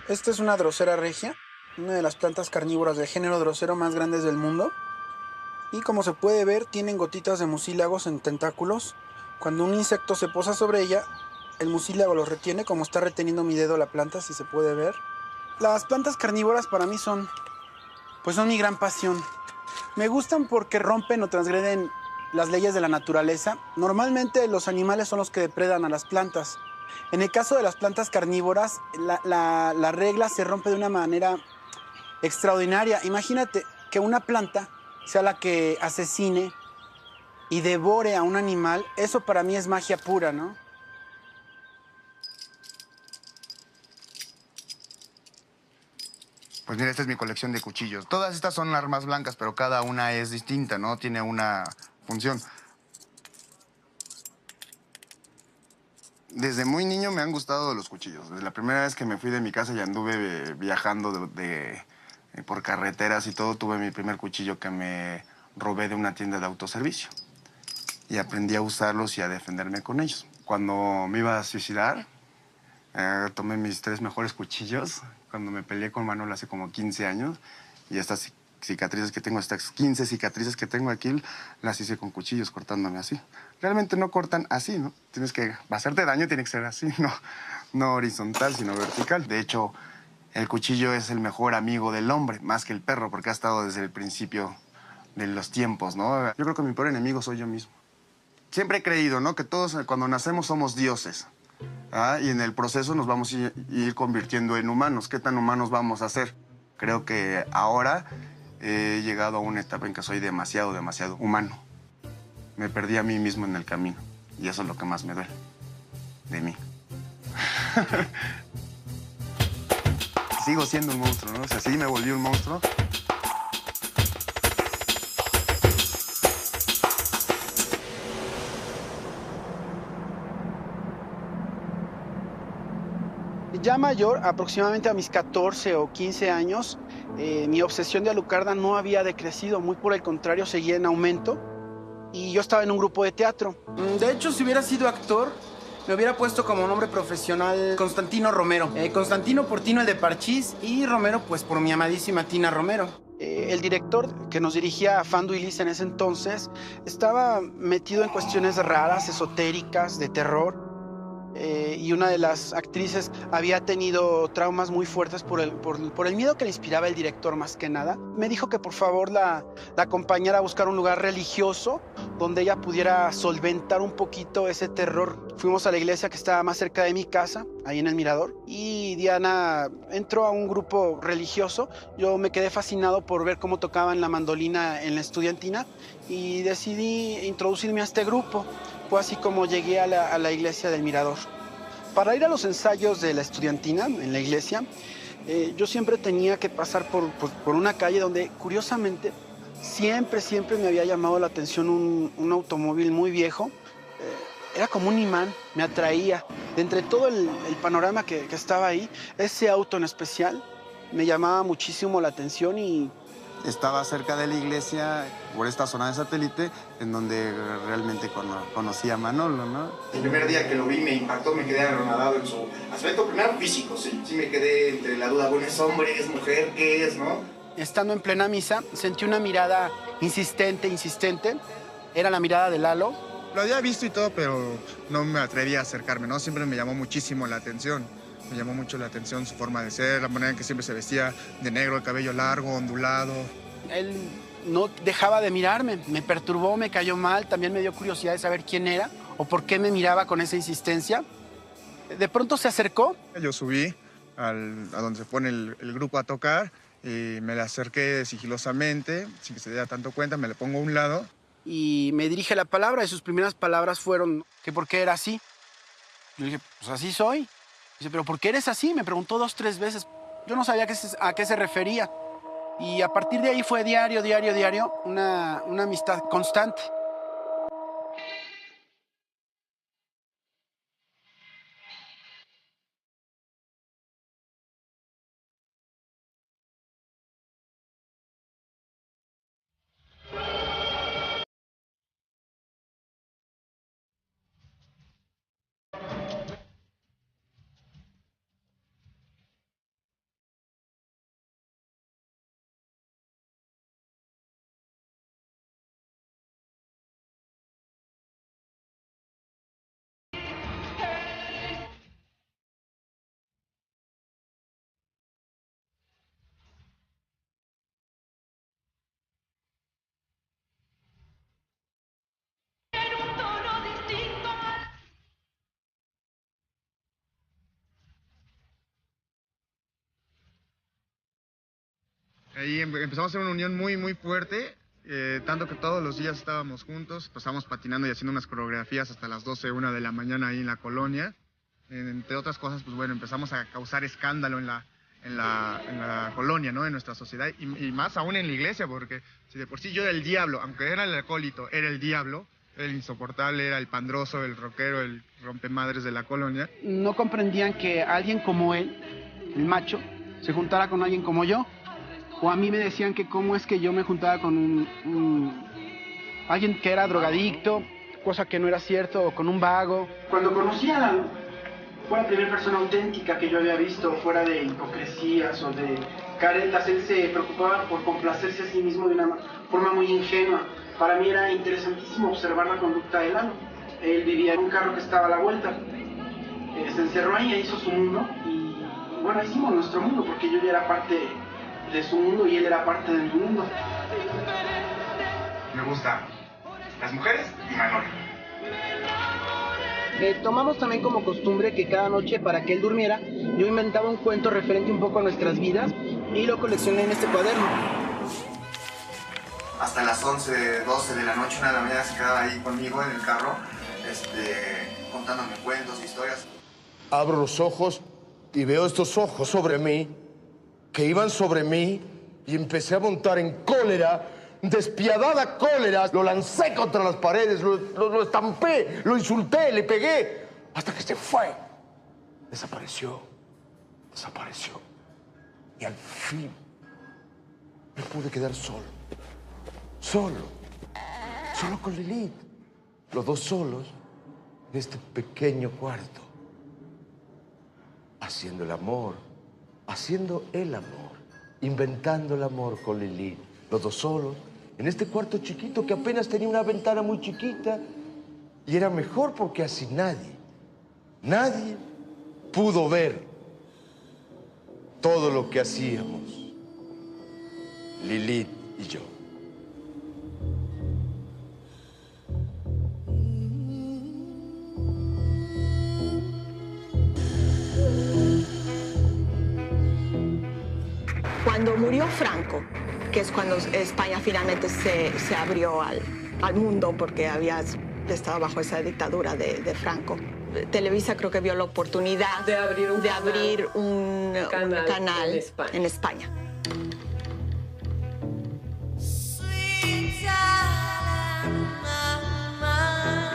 Esta es una Drosera regia, una de las plantas carnívoras del género Drosero más grandes del mundo. Y como se puede ver, tienen gotitas de mucílagos en tentáculos. Cuando un insecto se posa sobre ella, el mucílago los retiene, como está reteniendo mi dedo la planta, si se puede ver. Las plantas carnívoras para mí son mi gran pasión. Me gustan porque rompen o transgreden las leyes de la naturaleza. Normalmente los animales son los que depredan a las plantas. En el caso de las plantas carnívoras, la regla se rompe de una manera extraordinaria. Imagínate que una planta sea la que asesine y devore a un animal. Eso para mí es magia pura, ¿no? Pues mira, esta es mi colección de cuchillos. Todas estas son armas blancas, pero cada una es distinta, ¿no? Tiene una función. Desde muy niño me han gustado los cuchillos. Desde la primera vez que me fui de mi casa y anduve viajando por carreteras y todo, tuve mi primer cuchillo que me robé de una tienda de autoservicio y aprendí a usarlos y a defenderme con ellos. Cuando me iba a suicidar, tomé mis 3 mejores cuchillos cuando me peleé con Manuel hace como 15 años y estas cicatrices que tengo, estas 15 cicatrices que tengo aquí, las hice con cuchillos cortándome así. Realmente no cortan así, ¿no? Tienes que hacerte daño, tiene que ser así, no horizontal, sino vertical. De hecho, el cuchillo es el mejor amigo del hombre, más que el perro, porque ha estado desde el principio de los tiempos, ¿no? Yo creo que mi peor enemigo soy yo mismo. Siempre he creído, ¿no? Que todos cuando nacemos somos dioses. Y en el proceso nos vamos a ir convirtiendo en humanos. ¿Qué tan humanos vamos a ser? Creo que ahora he llegado a una etapa en que soy demasiado humano. Me perdí a mí mismo en el camino. Y eso es lo que más me duele de mí. Sigo siendo un monstruo, ¿no? O sea, sí me volví un monstruo. Ya mayor, aproximadamente a mis 14 o 15 años, mi obsesión de Alucarda no había decrecido, muy por el contrario, seguía en aumento. Y yo estaba en un grupo de teatro. De hecho, si hubiera sido actor, me hubiera puesto como nombre profesional Constantino Romero. Constantino por Tino el de Parchís y Romero pues por mi amadísima Tina Romero. El director que nos dirigía, Fando Ilis, en ese entonces, estaba metido en cuestiones raras, esotéricas, de terror. Y una de las actrices había tenido traumas muy fuertes por el miedo que le inspiraba el director más que nada. Me dijo que por favor la acompañara a buscar un lugar religioso donde ella pudiera solventar un poquito ese terror. Fuimos a la iglesia que estaba más cerca de mi casa, ahí en el Mirador, y Diana entró a un grupo religioso. Yo me quedé fascinado por ver cómo tocaban la mandolina en la estudiantina y decidí introducirme a este grupo. Fue así como llegué a la iglesia del Mirador. Para ir a los ensayos de la estudiantina en la iglesia, yo siempre tenía que pasar por una calle donde, curiosamente, siempre me había llamado la atención un automóvil muy viejo. Era como un imán, me atraía. De entre todo el panorama que estaba ahí, ese auto en especial me llamaba muchísimo la atención y... Estaba cerca de la iglesia, por esta zona de satélite, en donde realmente conocí a Manolo, ¿no? El primer día que lo vi me impactó, me quedé anonadado en su aspecto primero físico, sí. Sí me quedé entre la duda, bueno, ¿es hombre, es mujer, qué es, no? Estando en plena misa, sentí una mirada insistente. Era la mirada de Lalo. Lo había visto y todo, pero no me atreví a acercarme, ¿no? Siempre me llamó muchísimo la atención. Me llamó mucho la atención su forma de ser, la manera en que siempre se vestía de negro, el cabello largo, ondulado. Él no dejaba de mirarme, me perturbó, me cayó mal, también me dio curiosidad de saber quién era o por qué me miraba con esa insistencia. De pronto se acercó. Yo subí a donde se pone el grupo a tocar y me le acerqué sigilosamente, sin que se diera tanto cuenta, me le pongo a un lado. Y me dirige la palabra y sus primeras palabras fueron que por qué era así. Yo dije, pues así soy. Dice, ¿pero por qué eres así? Me preguntó 2, 3 veces. Yo no sabía a qué se refería. Y a partir de ahí fue diario, una amistad constante. Ahí empezamos a hacer una unión muy fuerte, tanto que todos los días estábamos juntos, pasamos patinando y haciendo unas coreografías hasta las 12, 1 de la mañana ahí en la colonia. Entre otras cosas, pues bueno, empezamos a causar escándalo en la colonia, ¿no? En nuestra sociedad y más aún en la iglesia, porque si de por sí yo era el diablo, aunque era el acólito, era el diablo, el insoportable, era el pandroso, el rockero, el rompemadres de la colonia. No comprendían que alguien como él, el macho, se juntara con alguien como yo. O a mí me decían que cómo es que yo me juntaba con alguien que era drogadicto, cosa que no era cierto, o con un vago. Cuando conocí a Alan, fue la primera persona auténtica que yo había visto, fuera de hipocresías o de caretas. Él se preocupaba por complacerse a sí mismo de una forma muy ingenua. Para mí era interesantísimo observar la conducta de Alan. Él vivía en un carro que estaba a la vuelta. Se encerró ahí, hizo su mundo y bueno, hicimos nuestro mundo porque yo ya era parte de su mundo y él era parte de mi mundo. Me gustan las mujeres y Manolo. Tomamos también como costumbre que cada noche, para que él durmiera, yo inventaba un cuento referente un poco a nuestras vidas y lo coleccioné en este cuaderno. Hasta las 11, 12 de la noche, una de la mañana se quedaba ahí conmigo en el carro, contándome cuentos, historias. Abro los ojos y veo estos ojos sobre mí, que iban sobre mí, y empecé a montar en cólera, despiadada cólera. Lo lancé contra las paredes, lo estampé, lo insulté, le pegué, hasta que se fue. Desapareció. Y al fin me pude quedar solo con Lilith. Los dos solos en este pequeño cuarto. Haciendo el amor, inventando el amor con Lilith. Los dos solos, en este cuarto chiquito que apenas tenía una ventana muy chiquita. Y era mejor porque así nadie pudo ver todo lo que hacíamos, Lilith y yo. Cuando murió Franco, que es cuando España finalmente se abrió al mundo porque había estado bajo esa dictadura de Franco, Televisa creo que vio la oportunidad de abrir un canal en España.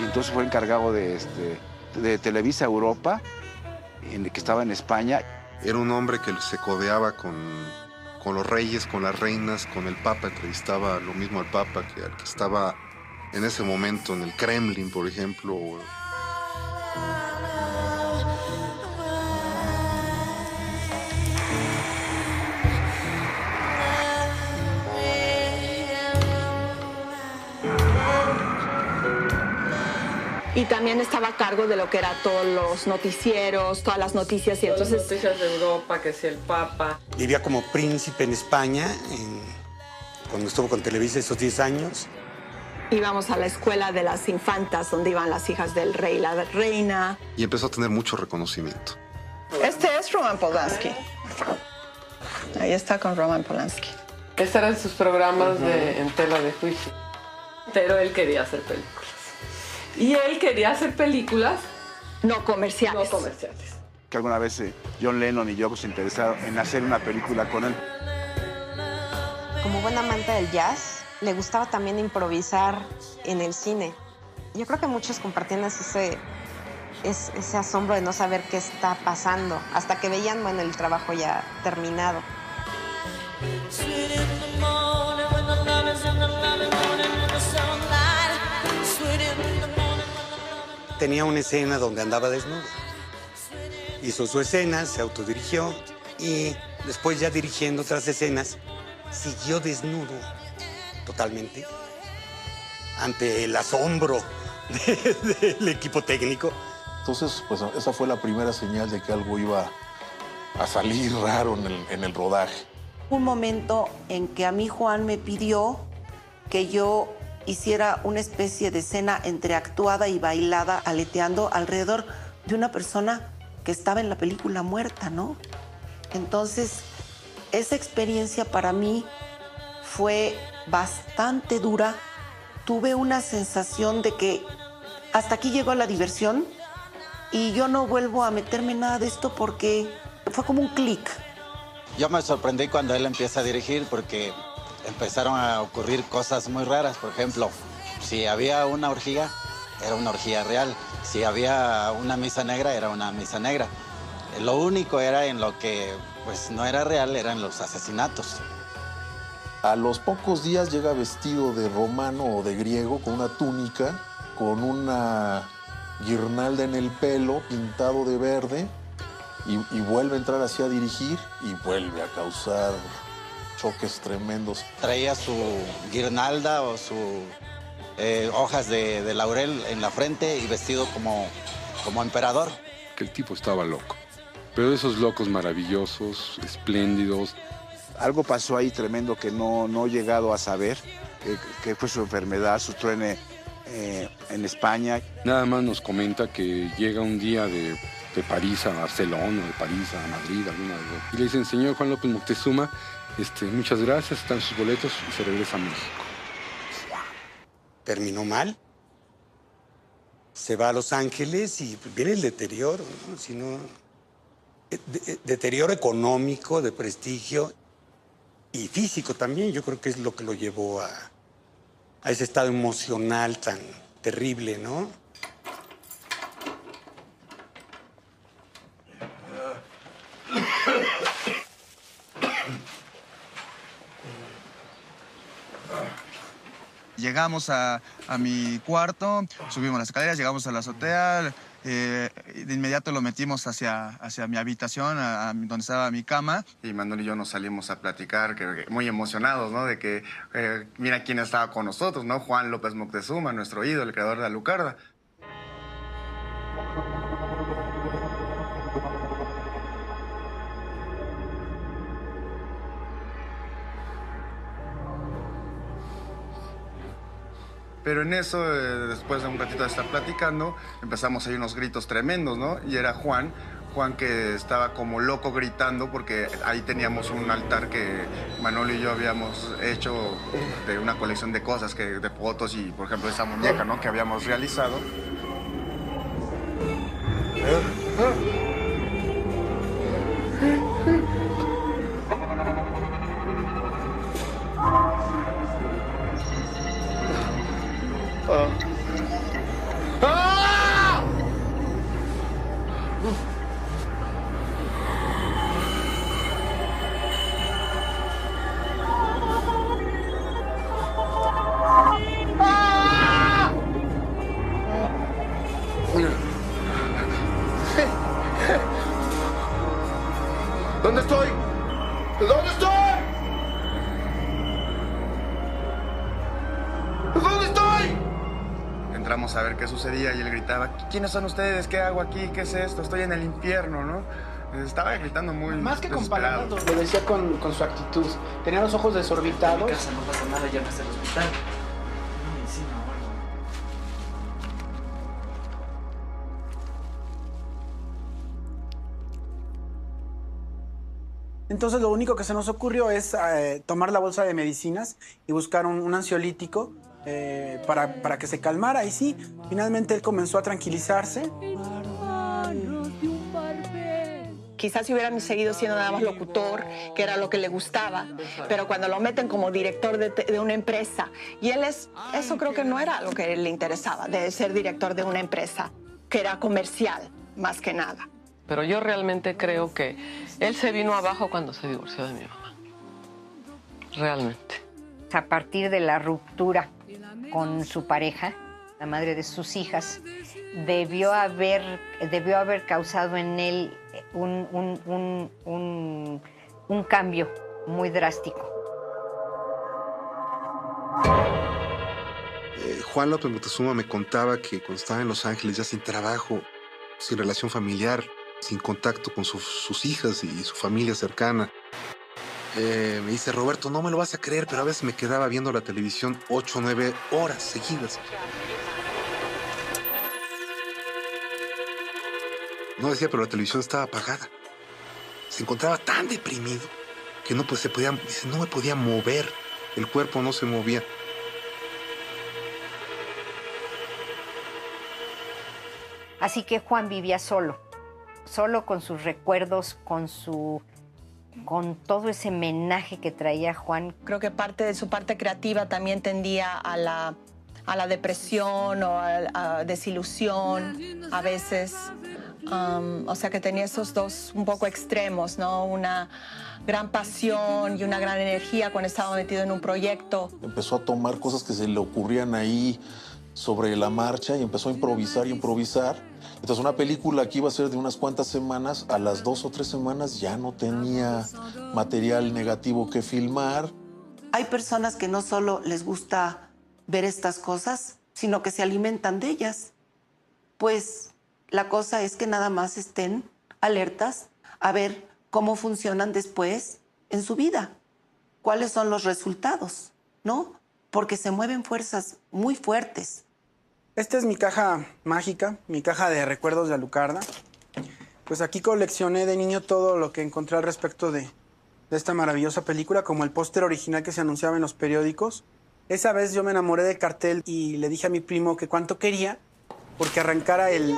Y entonces fue encargado de Televisa Europa, que estaba en España. Era un hombre que se codeaba con los reyes, con las reinas, con el Papa. Entrevistaba lo mismo al Papa que al que estaba en ese momento en el Kremlin, por ejemplo. Y también estaba a cargo de lo que era todos los noticieros, todas las noticias. Y todas entonces, las noticias de Europa, que si el Papa. Vivía como príncipe en España, cuando estuvo con Televisa esos 10 años. Íbamos a la escuela de las infantas, donde iban las hijas del rey y la reina. Y empezó a tener mucho reconocimiento. Este es Roman Polanski. Ahí está con Roman Polanski. Estos eran sus programas en tela de juicio. Pero él quería hacer películas. Y él quería hacer películas no comerciales. Que alguna vez John Lennon y yo nos interesaron en hacer una película con él. Como buen amante del jazz, le gustaba también improvisar en el cine. Yo creo que muchos compartían ese asombro de no saber qué está pasando, hasta que veían, bueno, el trabajo ya terminado. Tenía una escena donde andaba desnudo. Hizo su escena, se autodirigió y después, ya dirigiendo otras escenas, siguió desnudo totalmente ante el asombro del equipo técnico. Entonces, pues esa fue la primera señal de que algo iba a salir raro en el rodaje. Un momento en que a mí Juan me pidió que yo hiciera una especie de escena entre actuada y bailada, aleteando alrededor de una persona que estaba en la película muerta, ¿no? Entonces, esa experiencia para mí fue bastante dura. Tuve una sensación de que hasta aquí llegó la diversión y yo no vuelvo a meterme en nada de esto porque fue como un clic. Yo me sorprendí cuando él empieza a dirigir porque empezaron a ocurrir cosas muy raras. Por ejemplo, si había una orgía, era una orgía real. Si había una misa negra, era una misa negra. Lo único era en lo que pues no era real, eran los asesinatos. A los pocos días llega vestido de romano o de griego, con una túnica, con una guirnalda en el pelo, pintado de verde, y vuelve a entrar así a dirigir y vuelve a causar choques tremendos. Traía su guirnalda o sus hojas de laurel en la frente y vestido como emperador. Que el tipo estaba loco, pero esos locos maravillosos, espléndidos. Algo pasó ahí tremendo que no he llegado a saber, que fue su enfermedad, su truene en España. Nada más nos comenta que llega un día de París a Barcelona, de París a Madrid, alguna vez. Y le dicen, señor Juan López Moctezuma, muchas gracias, están sus boletos, y se regresa a México. Terminó mal. Se va a Los Ángeles y viene el deterioro, ¿no? Si no, deterioro económico, de prestigio y físico también. Yo creo que es lo que lo llevó a ese estado emocional tan terrible, ¿no? Llegamos a mi cuarto, subimos las escaleras, llegamos a la azotea, de inmediato lo metimos hacia mi habitación, donde estaba mi cama. Y Manuel y yo nos salimos a platicar, muy emocionados, ¿no? De que mira quién estaba con nosotros, ¿no? Juan López Moctezuma, nuestro ídolo, el creador de Alucarda. Pero en eso, después de un ratito de estar platicando, empezamos a oír unos gritos tremendos, ¿no? Y era Juan que estaba como loco gritando porque ahí teníamos un altar que Manolo y yo habíamos hecho de una colección de cosas, de fotos y, por ejemplo, esa muñeca, ¿no? Que habíamos realizado. ¿Dónde estoy? ¿Dónde estoy? ¿Dónde estoy? Entramos a ver qué sucedía y él gritaba, ¿quiénes son ustedes? ¿Qué hago aquí? ¿Qué es esto? Estoy en el infierno, ¿no? Estaba gritando muy Más que con desesperado. palabras, lo decía con su actitud. Tenía los ojos desorbitados. En mi casa no pasa nada, llamas al hospital. Una medicina o algo. Entonces lo único que se nos ocurrió es tomar la bolsa de medicinas y buscar un ansiolítico para que se calmara. Y sí, finalmente él comenzó a tranquilizarse. Quizás si hubieran seguido siendo nada más locutor, que era lo que le gustaba, pero cuando lo meten como director de una empresa, y eso creo que no era lo que le interesaba, de ser director de una empresa, que era comercial, más que nada. Pero yo realmente creo que él se vino abajo cuando se divorció de mi mamá. Realmente. A partir de la ruptura con su pareja, la madre de sus hijas, debió haber causado en él un cambio muy drástico. Juan López Moctezuma me contaba que cuando estaba en Los Ángeles, ya sin trabajo, sin relación familiar, sin contacto con sus hijas y su familia cercana, me dice, Roberto, no me lo vas a creer, pero a veces me quedaba viendo la televisión 8 o 9 horas seguidas. No decía, pero la televisión estaba apagada. Se encontraba tan deprimido que no me podía mover. El cuerpo no se movía. Así que Juan vivía solo con sus recuerdos, con todo ese menaje que traía Juan. Creo que parte de su parte creativa también tendía a la depresión o a desilusión a veces. O sea que tenía esos dos un poco extremos, ¿no? gran pasión y una gran energía cuando estaba metido en un proyecto. Empezó a tomar cosas que se le ocurrían ahí sobre la marcha y empezó a improvisar y improvisar. Entonces una película que iba a ser de unas cuantas semanas, a las 2 o 3 semanas ya no tenía material negativo que filmar. Hay personas que no solo les gusta ver estas cosas, sino que se alimentan de ellas. Pues la cosa es que nada más estén alertas a ver cómo funcionan después en su vida, cuáles son los resultados, ¿no? Porque se mueven fuerzas muy fuertes. Esta es mi caja mágica, mi caja de recuerdos de Alucarda. Pues aquí coleccioné de niño todo lo que encontré al respecto de esta maravillosa película, como el póster original que se anunciaba en los periódicos. Esa vez yo me enamoré del cartel y le dije a mi primo que cuánto quería porque arrancara el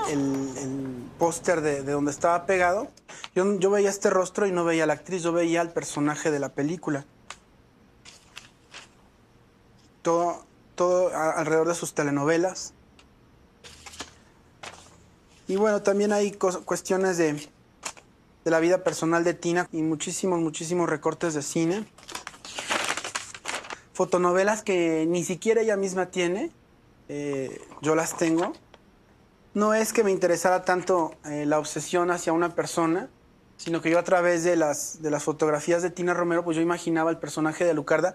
póster de donde estaba pegado. Yo veía este rostro y no veía a la actriz, yo veía al personaje de la película. Todo alrededor de sus telenovelas. Y bueno, también hay cuestiones de la vida personal de Tina y muchísimos recortes de cine. Fotonovelas que ni siquiera ella misma tiene, yo las tengo. No es que me interesara tanto la obsesión hacia una persona, sino que yo a través de las fotografías de Tina Romero, pues yo imaginaba el personaje de Alucarda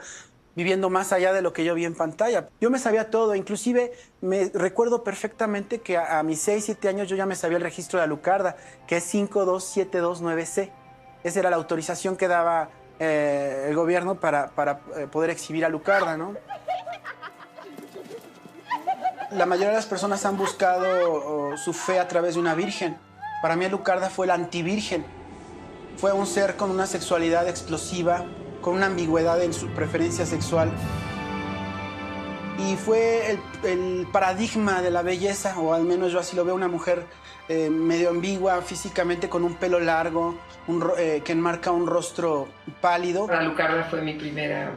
viviendo más allá de lo que yo vi en pantalla. Yo me sabía todo, inclusive me recuerdo perfectamente que a mis 6, 7 años yo ya me sabía el registro de Alucarda, que es 52729C. Esa era la autorización que daba el gobierno para poder exhibir Alucarda, ¿no? La mayoría de las personas han buscado su fe a través de una virgen. Para mí Alucarda fue la antivirgen. Fue un ser con una sexualidad explosiva, con una ambigüedad en su preferencia sexual. Y fue el paradigma de la belleza, o al menos yo así lo veo, una mujer medio ambigua físicamente, con un pelo largo, que enmarca un rostro pálido. Alucarda fue mi primera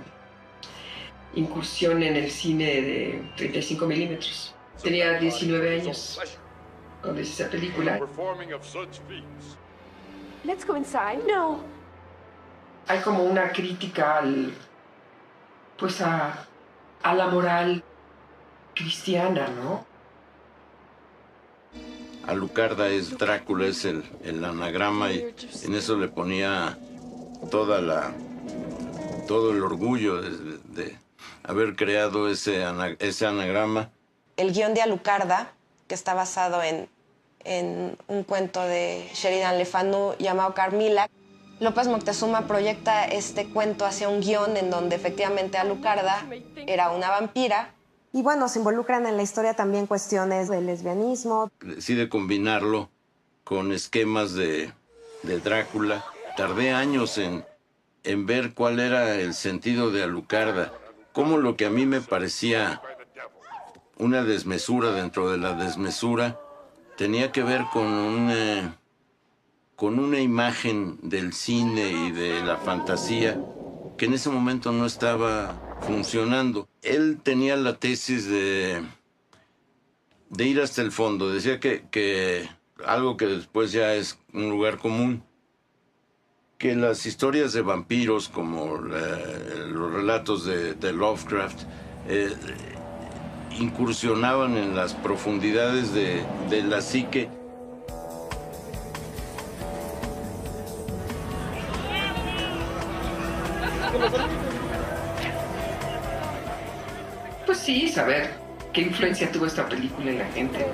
incursión en el cine de 35 milímetros. Tenía 19 años cuando hice esa película. Let's go inside. No. Hay como una crítica a la moral cristiana, ¿no? Alucarda es Drácula, es el anagrama, y en eso le ponía todo el orgullo de haber creado ese anagrama. El guión de Alucarda, que está basado en un cuento de Sheridan Le Fanu llamado Carmila. López Moctezuma proyecta este cuento hacia un guión en donde efectivamente Alucarda era una vampira. Y bueno, se involucran en la historia también cuestiones del lesbianismo. Decide combinarlo con esquemas de Drácula. Tardé años en ver cuál era el sentido de Alucarda. Cómo lo que a mí me parecía una desmesura dentro de la desmesura tenía que ver con una imagen del cine y de la fantasía que en ese momento no estaba funcionando. Él tenía la tesis de ir hasta el fondo. Decía que algo que después ya es un lugar común, que las historias de vampiros, como los relatos de Lovecraft, incursionaban en las profundidades de la psique. Pues sí, saber qué influencia tuvo esta película en la gente.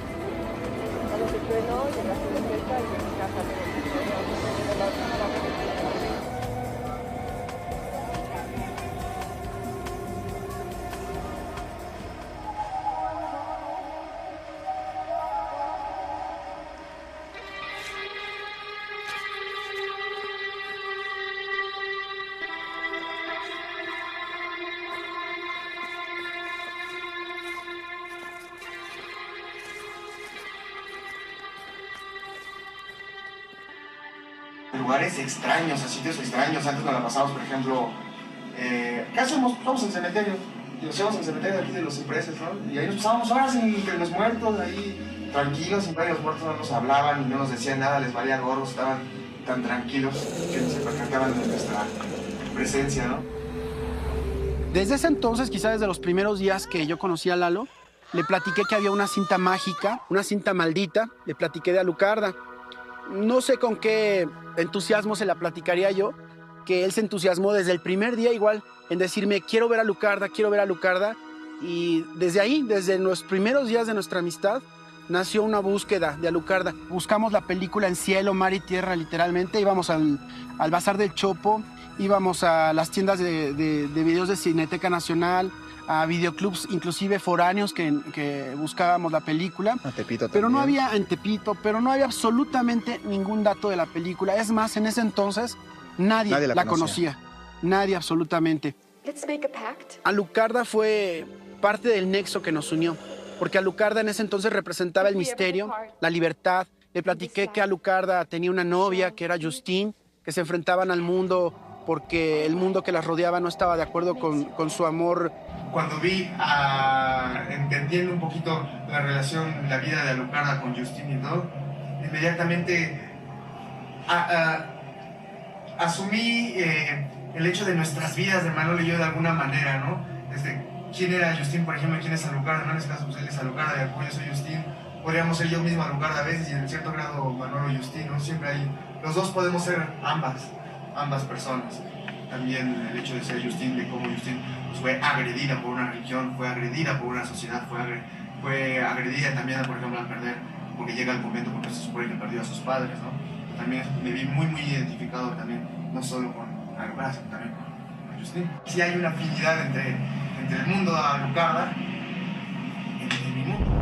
Lugares extraños, a sitios extraños. Antes nos la pasamos, por ejemplo, ¿qué hacemos? Vamos al cementerio. Y nos íbamos al cementerio de aquí de los Cipreses, ¿no? Y ahí nos pasábamos horas entre los muertos, ahí tranquilos, siempre los muertos no nos hablaban y no nos decían nada, les valía gorro, estaban tan tranquilos que se percataban de nuestra presencia, ¿no? Desde ese entonces, quizá desde los primeros días que yo conocí a Lalo, le platiqué que había una cinta mágica, una cinta maldita, le platiqué de Alucarda. No sé con qué entusiasmo se la platicaría yo, que él se entusiasmó desde el primer día igual en decirme, quiero ver a Alucarda, quiero ver a Alucarda. Y desde ahí, desde los primeros días de nuestra amistad, nació una búsqueda de Alucarda. Buscamos la película en cielo, mar y tierra, literalmente. Íbamos al Bazar del Chopo, íbamos a las tiendas de videos de Cineteca Nacional, a videoclubs inclusive foráneos que buscábamos la película. A Tepito pero no también. había en Tepito, pero no había absolutamente ningún dato de la película. Es más, en ese entonces nadie la conocía. Nadie absolutamente. Let's make a pact. Alucarda fue parte del nexo que nos unió, porque Alucarda en ese entonces representaba el misterio, la libertad. Le platiqué que Alucarda tenía una novia, que era Justine, que se enfrentaban al mundo porque el mundo que las rodeaba no estaba de acuerdo con su amor. Cuando vi, entendiendo un poquito la relación, la vida de Alucarda con Justine y todo, inmediatamente asumí el hecho de nuestras vidas de Manolo y yo de alguna manera, ¿no? Desde quién era Justine, por ejemplo, quién es Alucarda, ¿no? En este caso, pues él es Alucarda, y yo soy Justine. Podríamos ser yo mismo Alucarda a veces y en cierto grado Manolo y Justine, ¿no? Siempre hay, los dos podemos ser ambas personas. También el hecho de ser Justine, de cómo Justine pues, fue agredida por una religión, fue agredida por una sociedad, fue agredida también, por ejemplo, al perder, porque llega el momento porque se supone que perdió a sus padres, ¿no? También me vi muy identificado también, no solo con Alucarda, sino también con Justine. Sí hay una afinidad entre el mundo de Alucarda y mi mundo.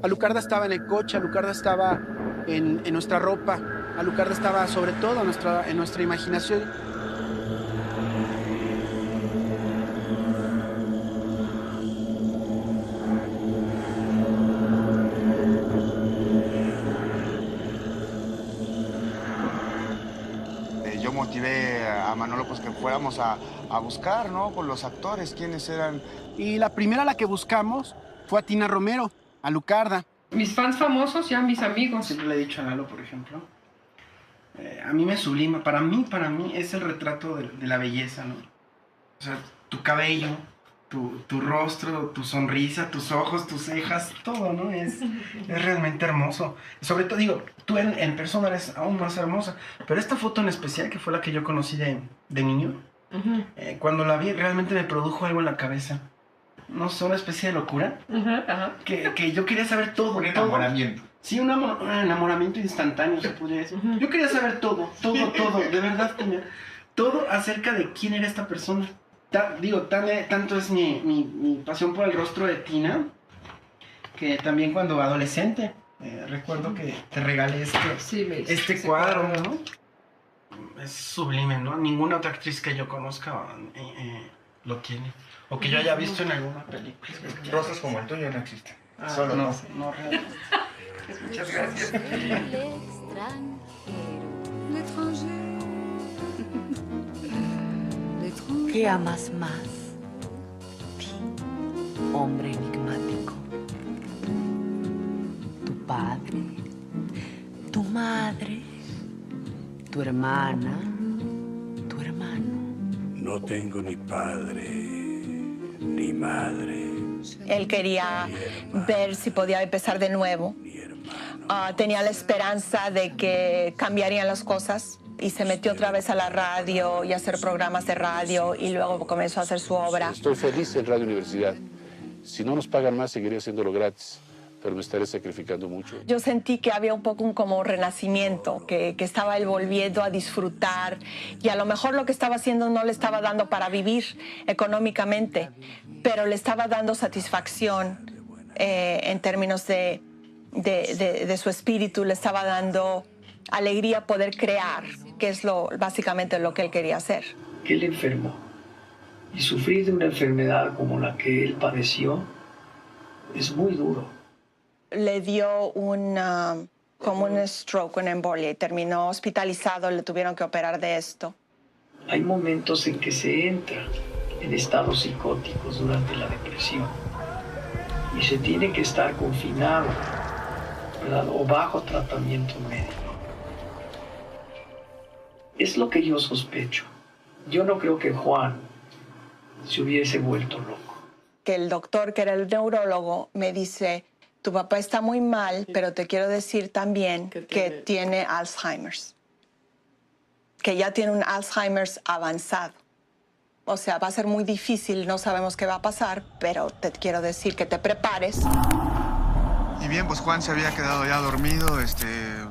Alucarda estaba en el coche, Alucarda estaba en nuestra ropa, Alucarda estaba sobre todo en nuestra imaginación. Yo motivé a Manolo pues que fuéramos a buscar, ¿no? Con los actores, quiénes eran. Y la primera a la que buscamos fue a Tina Romero, Alucarda. Mis fans famosos, ya mis amigos. Siempre le he dicho a Lalo, por ejemplo, a mí me sublima, para mí es el retrato de la belleza, ¿no? O sea, tu cabello, tu rostro, tu sonrisa, tus ojos, tus cejas, todo, ¿no? Es realmente hermoso. Sobre todo, digo, tú en persona eres aún más hermosa, pero esta foto en especial, que fue la que yo conocí de niño, cuando la vi realmente me produjo algo en la cabeza. No sé, una especie de locura, que yo quería saber todo. Un enamoramiento. Sí, un enamoramiento instantáneo, se podría decir. Yo quería saber todo, de verdad, todo acerca de quién era esta persona. Tanto es mi pasión por el rostro de Tina, que también cuando adolescente, recuerdo que te regalé este cuadro, ¿no? Es sublime, ¿no? Ninguna otra actriz que yo conozca lo tiene. O que yo haya visto en alguna película. Rostros como el tuyo no existen. Solo no realmente. Muchas gracias. ¿Qué amas más? Ti, hombre enigmático. Tu padre, tu madre, tu hermana, tu hermano. No tengo ni padre ni madre. Él quería ver si podía empezar de nuevo. Tenía la esperanza de que cambiarían las cosas y se metió otra vez a la radio y a hacer programas de radio y luego comenzó a hacer su obra. Estoy feliz en Radio Universidad. Si no nos pagan más, seguiré haciéndolo gratis, pero me estaré sacrificando mucho. Yo sentí que había un poco un como renacimiento, que estaba él volviendo a disfrutar y a lo mejor lo que estaba haciendo no le estaba dando para vivir económicamente, pero le estaba dando satisfacción en términos de su espíritu, le estaba dando alegría poder crear, que es básicamente lo que él quería hacer. Él enfermó y sufrir de una enfermedad como la que él padeció es muy duro. Le dio como un stroke, una embolia, y terminó hospitalizado, le tuvieron que operar de esto. Hay momentos en que se entra en estados psicóticos durante la depresión y se tiene que estar confinado ¿verdad? O bajo tratamiento médico. Es lo que yo sospecho. Yo no creo que Juan se hubiese vuelto loco. Que el doctor, que era el neurólogo, me dice, tu papá está muy mal, pero te quiero decir también que tiene Alzheimer's. Que ya tiene un Alzheimer's avanzado. O sea, va a ser muy difícil, no sabemos qué va a pasar, pero te quiero decir que te prepares. Y bien, pues Juan se había quedado ya dormido,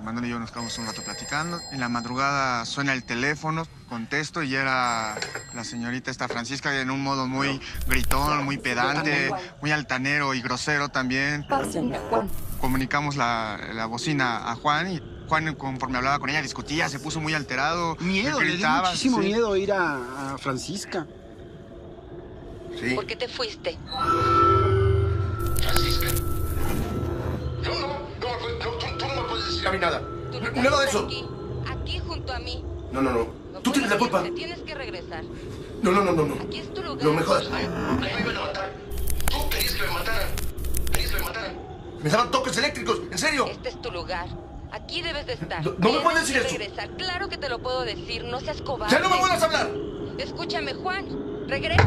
Manuel y yo nos quedamos un rato platicando. En la madrugada suena el teléfono, contesto y era la señorita esta Francisca en un modo muy gritón, muy pedante, muy altanero y grosero también. Pásenme, Juan. Comunicamos la bocina a Juan y Juan, conforme hablaba con ella, discutía, se puso muy alterado. Miedo, le dio muchísimo miedo ir a Francisca. Sí. ¿Por qué te fuiste? Francisca. Tú no me puedes decir a mí nada. Nada de eso. Aquí junto a mí. No. Tú tienes la culpa. Te tienes que regresar. No. Aquí es tu lugar. No me jodas. A mí me iban a matar. Tú querías que me mataran. Me daban toques eléctricos, en serio. Este es tu lugar. Aquí debes de estar. No me puedes decir eso. Regresar. Claro que te lo puedo decir. No seas cobarde. ¡Ya no me vuelvas a hablar! Escúchame, Juan. Regresa.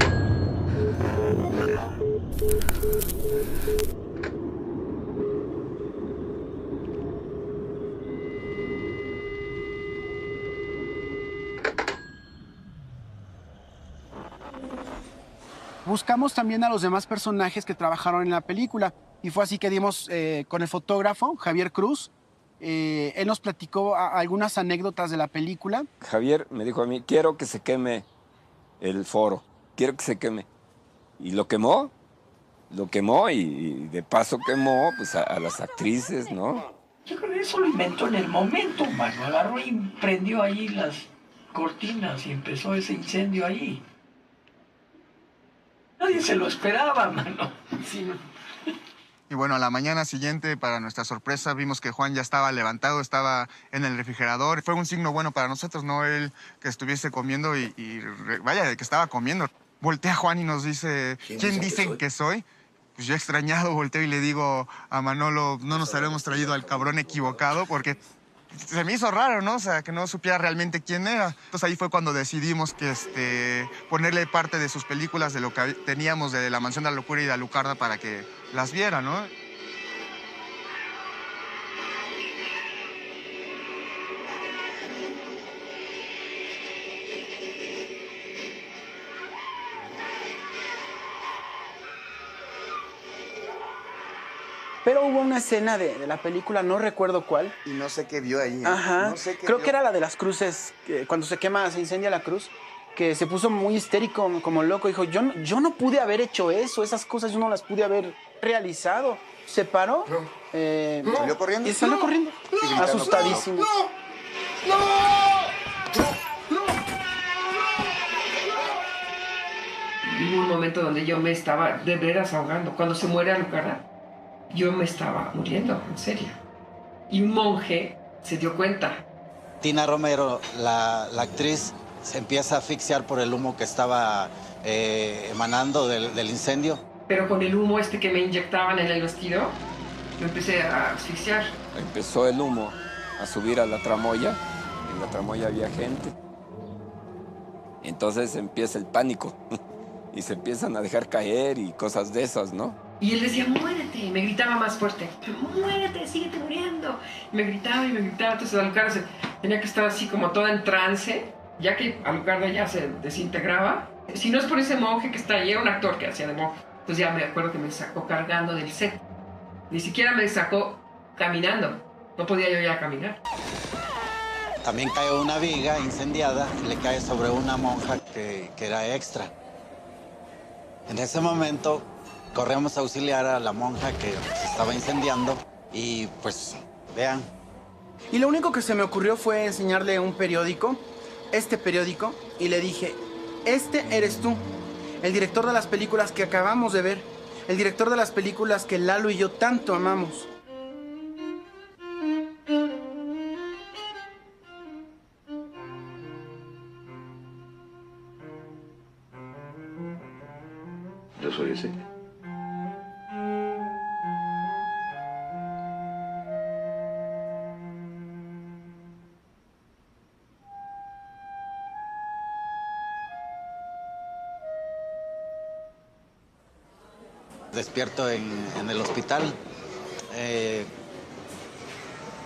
Buscamos también a los demás personajes que trabajaron en la película y fue así que dimos con el fotógrafo Javier Cruz. Él nos platicó algunas anécdotas de la película. Javier me dijo a mí, quiero que se queme el foro, quiero que se queme. Y lo quemó y de paso quemó pues, a las actrices, ¿no? Yo creo que eso lo inventó en el momento, mano. Agarró y prendió ahí las cortinas y empezó ese incendio ahí. Nadie se lo esperaba, mano. Sí. Y bueno, a la mañana siguiente, para nuestra sorpresa, vimos que Juan ya estaba levantado, estaba en el refrigerador. Fue un signo bueno para nosotros, no él que estuviese comiendo vaya, de que estaba comiendo. Voltea Juan y nos dice, ¿quién dicen que soy? Pues yo extrañado volteo y le digo a Manolo, no nos habremos traído al cabrón equivocado porque se me hizo raro, ¿no? O sea, que no supiera realmente quién era. Entonces ahí fue cuando decidimos que ponerle parte de sus películas de lo que teníamos de La Mansión de la Locura y de Alucarda para que las viera, ¿no? Pero hubo una escena de la película, no recuerdo cuál. Y no sé qué vio ahí. Ajá. No sé qué Creo vio. que era la de las cruces, cuando se incendia la cruz, que se puso muy histérico, como loco. Dijo, yo no pude haber hecho eso, esas cosas yo no las pude haber realizado. Se paró. ¿Salió corriendo? Y salió corriendo. Asustadísimo. Hubo un momento donde yo me estaba de veras ahogando. Cuando se muere Alucarda, yo me estaba muriendo, en serio. Y un monje se dio cuenta. Tina Romero, la actriz, se empieza a asfixiar por el humo que estaba emanando del incendio. Pero con el humo que me inyectaban en el vestido, me empecé a asfixiar. Empezó el humo a subir a la tramoya. En la tramoya había gente. Entonces empieza el pánico. Y se empiezan a dejar caer y cosas de esas, ¿no? Y él decía, muérete, y me gritaba más fuerte, muérete, síguete muriendo. Y me gritaba, entonces Alucarda tenía que estar así como toda en trance, ya que Alucarda ya se desintegraba. Si no es por ese monje que está ahí, era un actor que hacía de monje. Entonces ya me acuerdo que me sacó cargando del set. Ni siquiera me sacó caminando, no podía yo ya caminar. También cae una viga incendiada y le cae sobre una monja que era extra. En ese momento corremos a auxiliar a la monja que se estaba incendiando y pues vean. Y lo único que se me ocurrió fue enseñarle un periódico, este periódico, y le dije, este eres tú, el director de las películas que acabamos de ver, el director de las películas que Lalo y yo tanto amamos. Yo soy ese. Despierto en el hospital.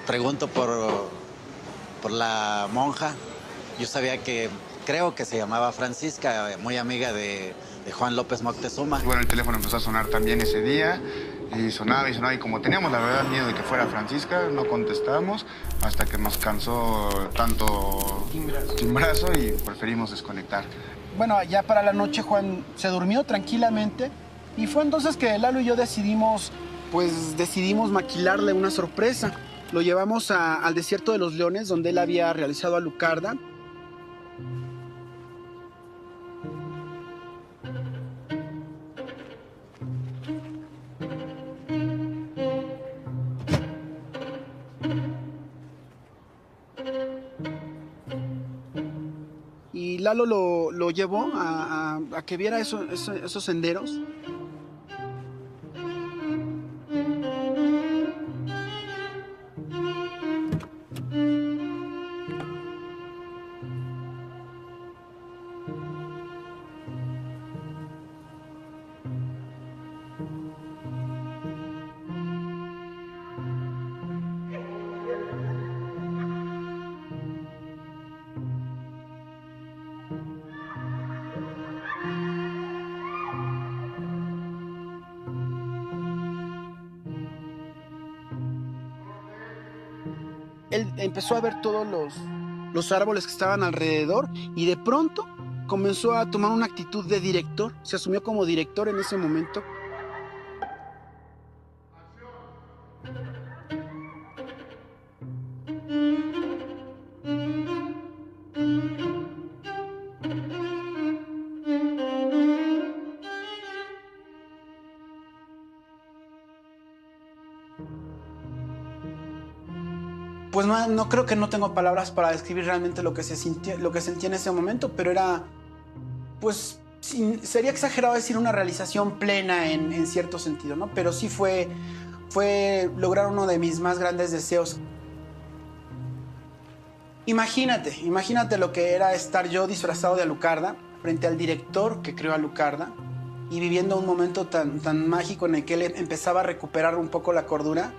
Pregunto por la monja. Yo sabía que, creo que se llamaba Francisca, muy amiga de Juan López Moctezuma. Bueno, el teléfono empezó a sonar también ese día y sonaba, y como teníamos la verdad miedo de que fuera Francisca, no contestamos hasta que nos cansó tanto timbrazo y preferimos desconectar. Bueno, ya para la noche Juan se durmió tranquilamente y fue entonces que Lalo y yo decidimos maquilarle una sorpresa. Lo llevamos al desierto de los Leones, donde él había realizado Alucarda. Y Lalo lo llevó a que viera esos senderos. Él empezó a ver todos los árboles que estaban alrededor y de pronto comenzó a tomar una actitud de director. Se asumió como director en ese momento. Pues no creo que no tengo palabras para describir realmente lo que sentía en ese momento, pero era, pues, sería exagerado decir una realización plena en cierto sentido, ¿no? Pero sí fue lograr uno de mis más grandes deseos. Imagínate lo que era estar yo disfrazado de Alucarda frente al director que creó Alucarda y viviendo un momento tan mágico en el que él empezaba a recuperar un poco la cordura.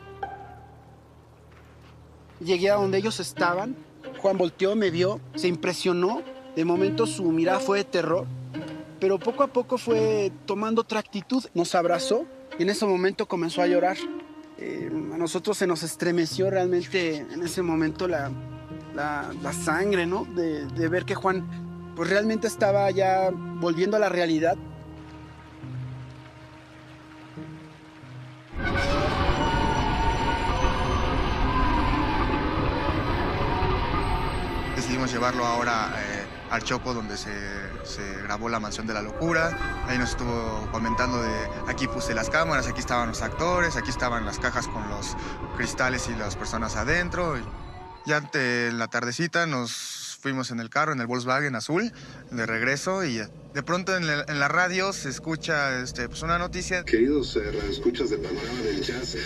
Llegué a donde ellos estaban, Juan volteó, me vio, se impresionó, de momento su mirada fue de terror, pero poco a poco fue tomando otra actitud, nos abrazó y en ese momento comenzó a llorar. A nosotros se nos estremeció realmente en ese momento la sangre, ¿no? De ver que Juan pues realmente estaba ya volviendo a la realidad. Decidimos llevarlo ahora al Chopo, donde se grabó La Mansión de la Locura. Ahí nos estuvo comentando de aquí puse las cámaras, aquí estaban los actores, aquí estaban las cajas con los cristales y las personas adentro. Ya en la tardecita nos fuimos en el carro, en el Volkswagen azul, de regreso, y de pronto en la radio se escucha pues una noticia. Queridos radioescuchas de Panorama del Jazz,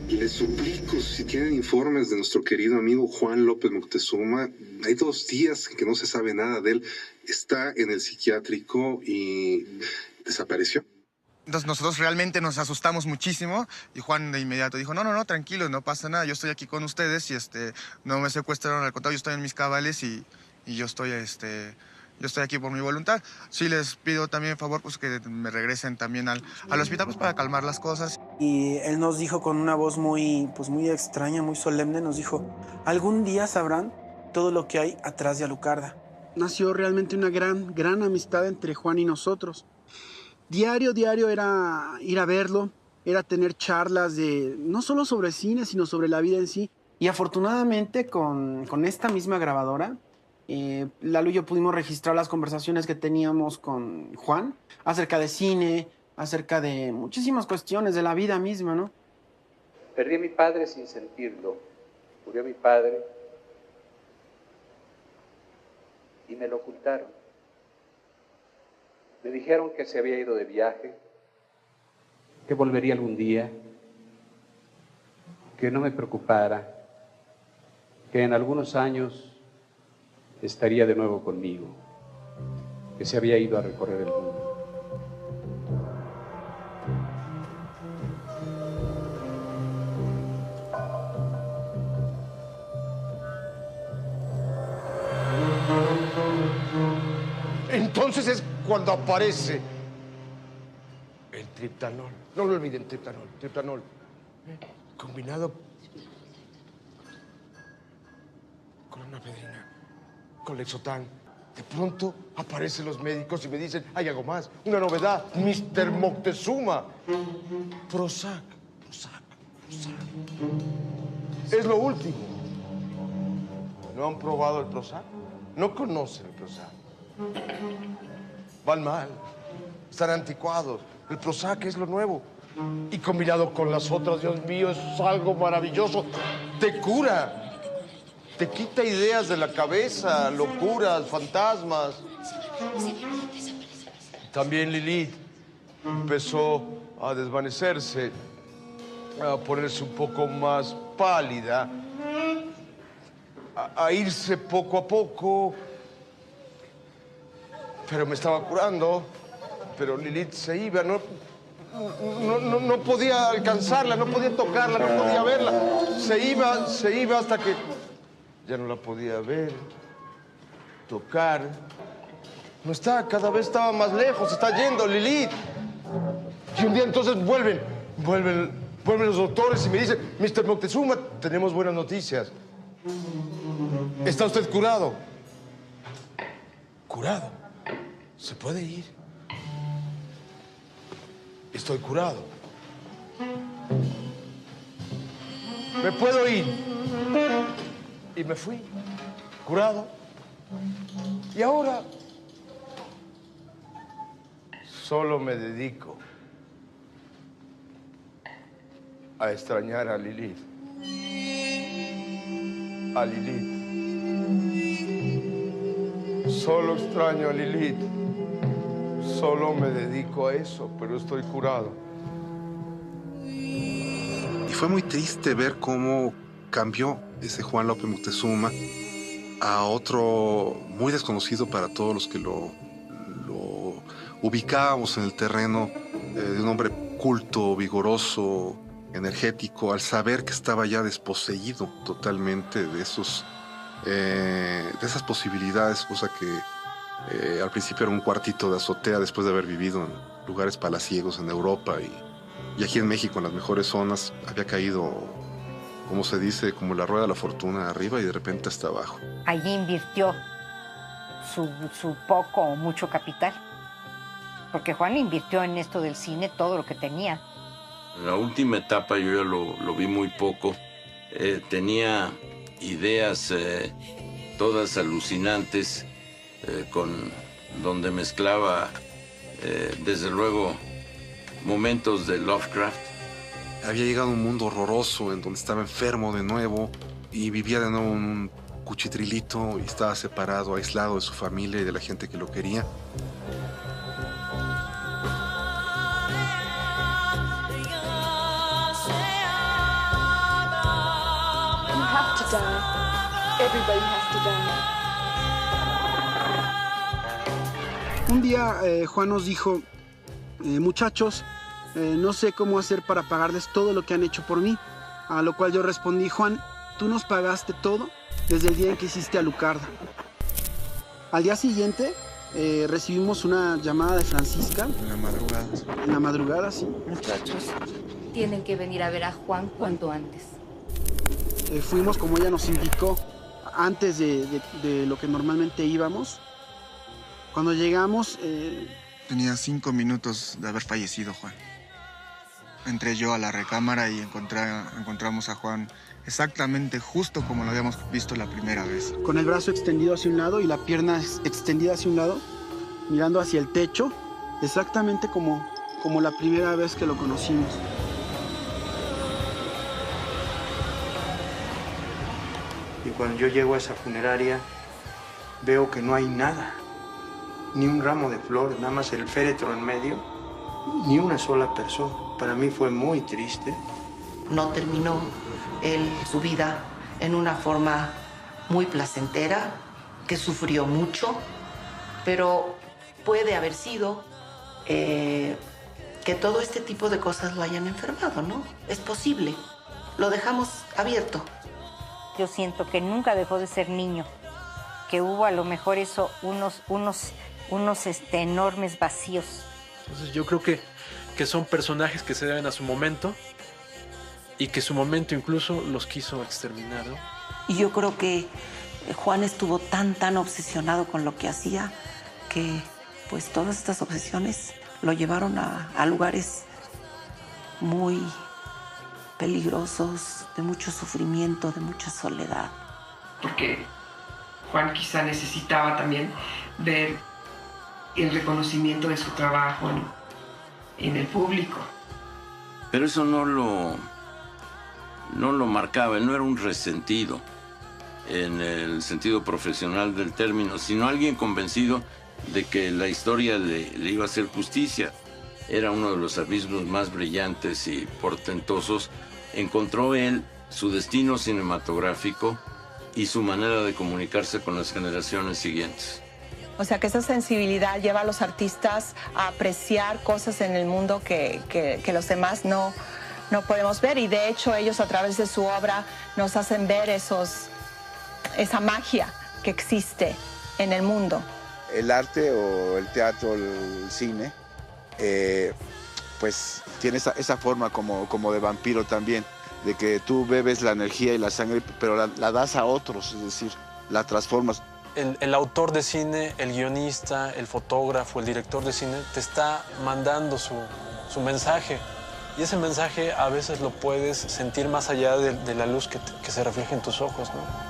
les suplico, si tienen informes de nuestro querido amigo Juan López Moctezuma, hay 2 días que no se sabe nada de él, está en el psiquiátrico y desapareció. Entonces nosotros realmente nos asustamos muchísimo y Juan de inmediato dijo, no, tranquilo, no pasa nada, yo estoy aquí con ustedes y no me secuestraron, al contrario, yo estoy en mis cabales y yo estoy aquí por mi voluntad. Sí les pido también favor pues que me regresen también al hospital pues para calmar las cosas. Y él nos dijo con una voz muy extraña, muy solemne, nos dijo, algún día sabrán todo lo que hay atrás de Alucarda. Nació realmente una gran amistad entre Juan y nosotros. Diario era ir a verlo, era tener charlas no solo sobre cine, sino sobre la vida en sí. Y afortunadamente con esta misma grabadora, Lalo y yo pudimos registrar las conversaciones que teníamos con Juan acerca de cine, acerca de muchísimas cuestiones de la vida misma, ¿no? Perdí a mi padre sin sentirlo. Murió mi padre y me lo ocultaron. Me dijeron que se había ido de viaje, que volvería algún día, que no me preocupara, que en algunos años estaría de nuevo conmigo, que se había ido a recorrer el mundo. entonces es cuando aparece el triptanol. No lo olviden, triptanol. Combinado con una pedrina, con Lexotan. De pronto aparecen los médicos y me dicen, hay algo más, una novedad, Mr. Moctezuma. Prozac. Es lo último. ¿No han probado el Prozac? No conocen el Prozac. Van mal, están anticuados. El Prozac es lo nuevo. Y combinado con las otras, Dios mío, es algo maravilloso. Te cura. Te quita ideas de la cabeza, locuras, fantasmas. También Lilith empezó a desvanecerse, a ponerse un poco más pálida, a irse poco a poco. Pero me estaba curando. Pero Lilith se iba, no podía alcanzarla, no podía tocarla, no podía verla. Se iba hasta que ya no la podía ver, tocar. No está, cada vez estaba más lejos, está yendo Lilith. Y un día entonces vuelven los doctores y me dicen, Mr. Moctezuma, tenemos buenas noticias. ¿Está usted curado? ¿Curado? ¿Se puede ir? Estoy curado. ¿Me puedo ir? Y me fui, curado. Y ahora solo me dedico a extrañar a Lilith. A Lilith. Solo extraño a Lilith. Solo me dedico a eso, pero estoy curado. Y fue muy triste ver cómo cambió ese Juan López Moctezuma a otro muy desconocido para todos los que lo ubicábamos en el terreno de un hombre culto, vigoroso, energético, al saber que estaba ya desposeído totalmente de esas posibilidades, cosa que al principio era un cuartito de azotea después de haber vivido en lugares palaciegos en Europa y aquí en México, en las mejores zonas, había caído, como se dice, como la rueda de la fortuna arriba y de repente hasta abajo. Allí invirtió su poco o mucho capital, porque Juan invirtió en esto del cine todo lo que tenía. En la última etapa yo ya lo vi muy poco. Tenía ideas todas alucinantes, donde mezclaba, desde luego, momentos de Lovecraft. Había llegado a un mundo horroroso en donde estaba enfermo de nuevo y vivía de nuevo en un cuchitrilito y estaba separado, aislado de su familia y de la gente que lo quería. You have to die. Everybody has to die. Un día Juan nos dijo, muchachos, no sé cómo hacer para pagarles todo lo que han hecho por mí. A lo cual yo respondí, Juan, tú nos pagaste todo desde el día en que hiciste Alucarda. Al día siguiente recibimos una llamada de Francisca. En la madrugada. En la madrugada, sí. Muchachos, tienen que venir a ver a Juan cuanto antes. Fuimos como ella nos indicó, antes de lo que normalmente íbamos. Cuando llegamos... Tenía 5 minutos de haber fallecido Juan. Entré yo a la recámara y encontramos a Juan exactamente justo como lo habíamos visto la primera vez. Con el brazo extendido hacia un lado y la pierna extendida hacia un lado, mirando hacia el techo, exactamente como la primera vez que lo conocimos. Y cuando yo llego a esa funeraria, veo que no hay nada. Ni un ramo de flores, nada más el féretro en medio, ni una sola persona. Para mí fue muy triste. No terminó él su vida en una forma muy placentera, que sufrió mucho, pero puede haber sido que todo este tipo de cosas lo hayan enfermado, ¿no? Es posible. Lo dejamos abierto. Yo siento que nunca dejó de ser niño, que hubo a lo mejor unos unos enormes vacíos. Entonces yo creo que son personajes que se deben a su momento y que su momento incluso los quiso exterminar, ¿no? Y yo creo que Juan estuvo tan obsesionado con lo que hacía que pues todas estas obsesiones lo llevaron a lugares muy peligrosos, de mucho sufrimiento, de mucha soledad. Porque Juan quizá necesitaba también ver el reconocimiento de su trabajo en el público. Pero eso no lo marcaba, él no era un resentido en el sentido profesional del término, sino alguien convencido de que la historia le iba a hacer justicia. Era uno de los abismos más brillantes y portentosos. Encontró él su destino cinematográfico y su manera de comunicarse con las generaciones siguientes. O sea, que esa sensibilidad lleva a los artistas a apreciar cosas en el mundo que los demás no podemos ver. Y de hecho, ellos a través de su obra nos hacen ver esa magia que existe en el mundo. El arte o el teatro, el cine, pues tiene esa forma como de vampiro también, de que tú bebes la energía y la sangre, pero la das a otros, es decir, la transformas. El autor de cine, el guionista, el fotógrafo, el director de cine te está mandando su mensaje. Y ese mensaje a veces lo puedes sentir más allá de la luz que se refleja en tus ojos, ¿no?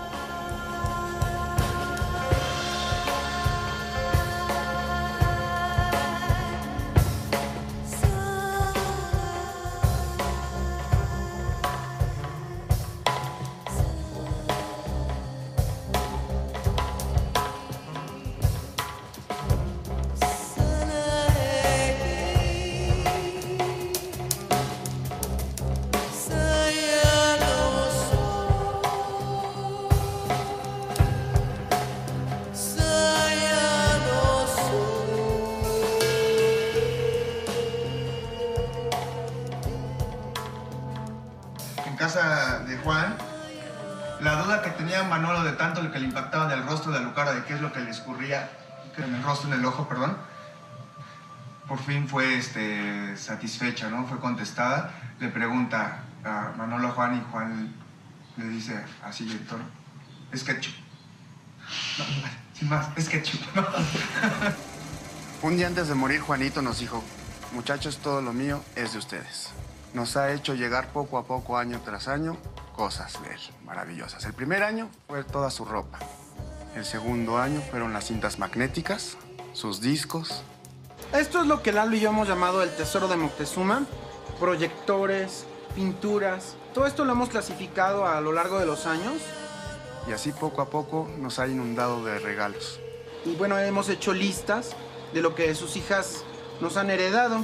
Casa de Juan, la duda que tenía Manolo de tanto lo que le impactaba del rostro de Alucarda, de qué es lo que le escurría en el rostro, en el ojo, perdón, por fin fue satisfecha, ¿no? Fue contestada. Le pregunta a Manolo a Juan y Juan le dice así, director, es ketchup. No, sin más, es ketchup. Un día antes de morir, Juanito nos dijo, muchachos, todo lo mío es de ustedes. Nos ha hecho llegar poco a poco, año tras año, cosas de él maravillosas. El primer año fue toda su ropa. El segundo año fueron las cintas magnéticas, sus discos. Esto es lo que Lalo y yo hemos llamado el tesoro de Moctezuma. Proyectores, pinturas, todo esto lo hemos clasificado a lo largo de los años. Y así poco a poco nos ha inundado de regalos. Y bueno, hemos hecho listas de lo que sus hijas nos han heredado.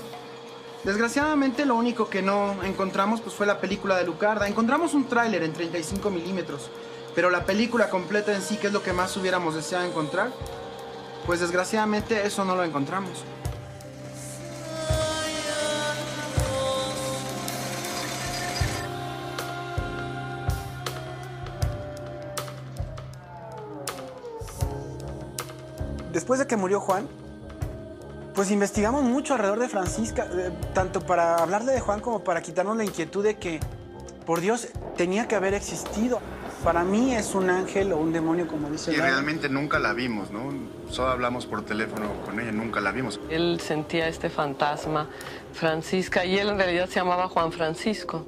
Desgraciadamente, lo único que no encontramos pues, fue la película de Lucarda. Encontramos un tráiler en 35 milímetros, pero la película completa en sí, que es lo que más hubiéramos deseado encontrar, pues desgraciadamente eso no lo encontramos. Después de que murió Juan, pues investigamos mucho alrededor de Francisca, tanto para hablarle de Juan como para quitarnos la inquietud de que, por Dios, tenía que haber existido. Para mí es un ángel o un demonio, como dice Y Lalo. realmente nunca la vimos, ¿no? Solo hablamos por teléfono con ella, nunca la vimos. Él sentía este fantasma, Francisca, y él en realidad se llamaba Juan Francisco.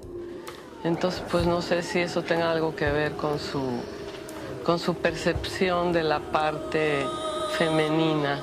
Entonces, pues no sé si eso tenga algo que ver con su percepción de la parte femenina.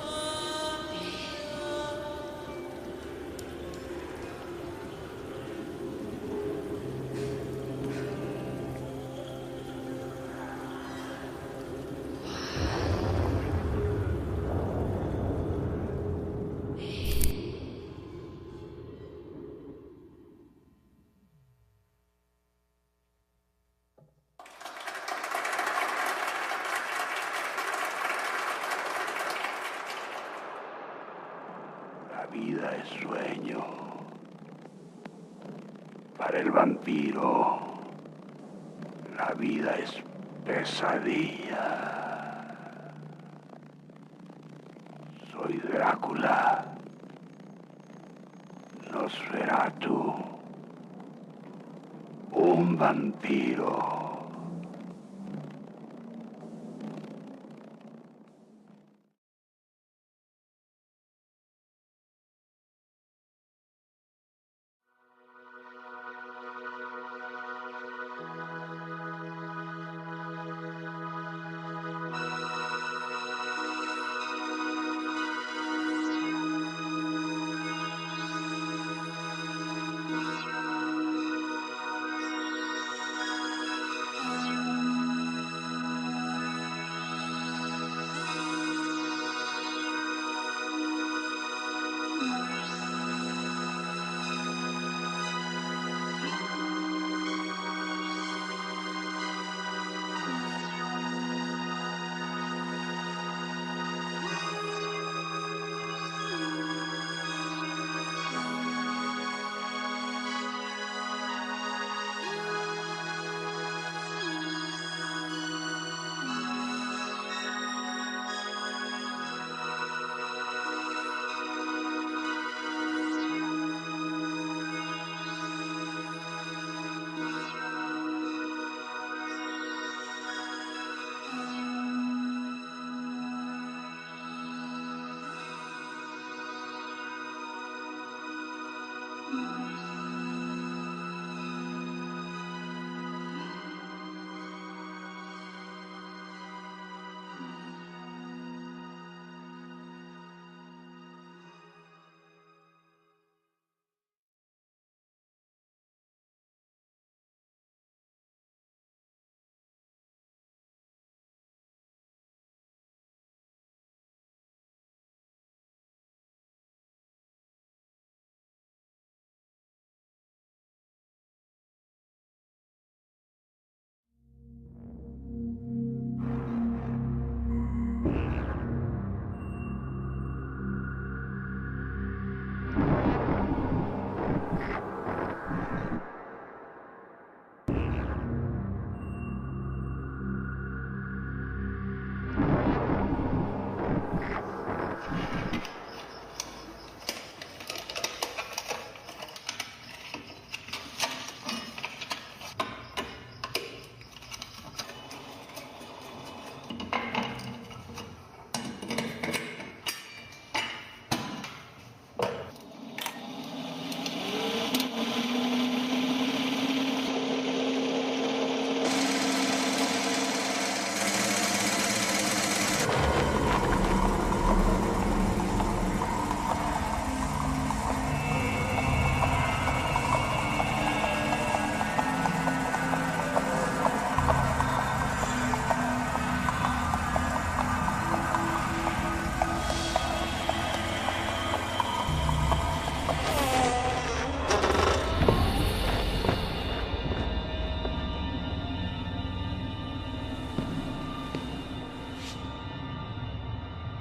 La vida es sueño. Para el vampiro, la vida es pesadilla. Soy Drácula. Nosferatu. Un vampiro.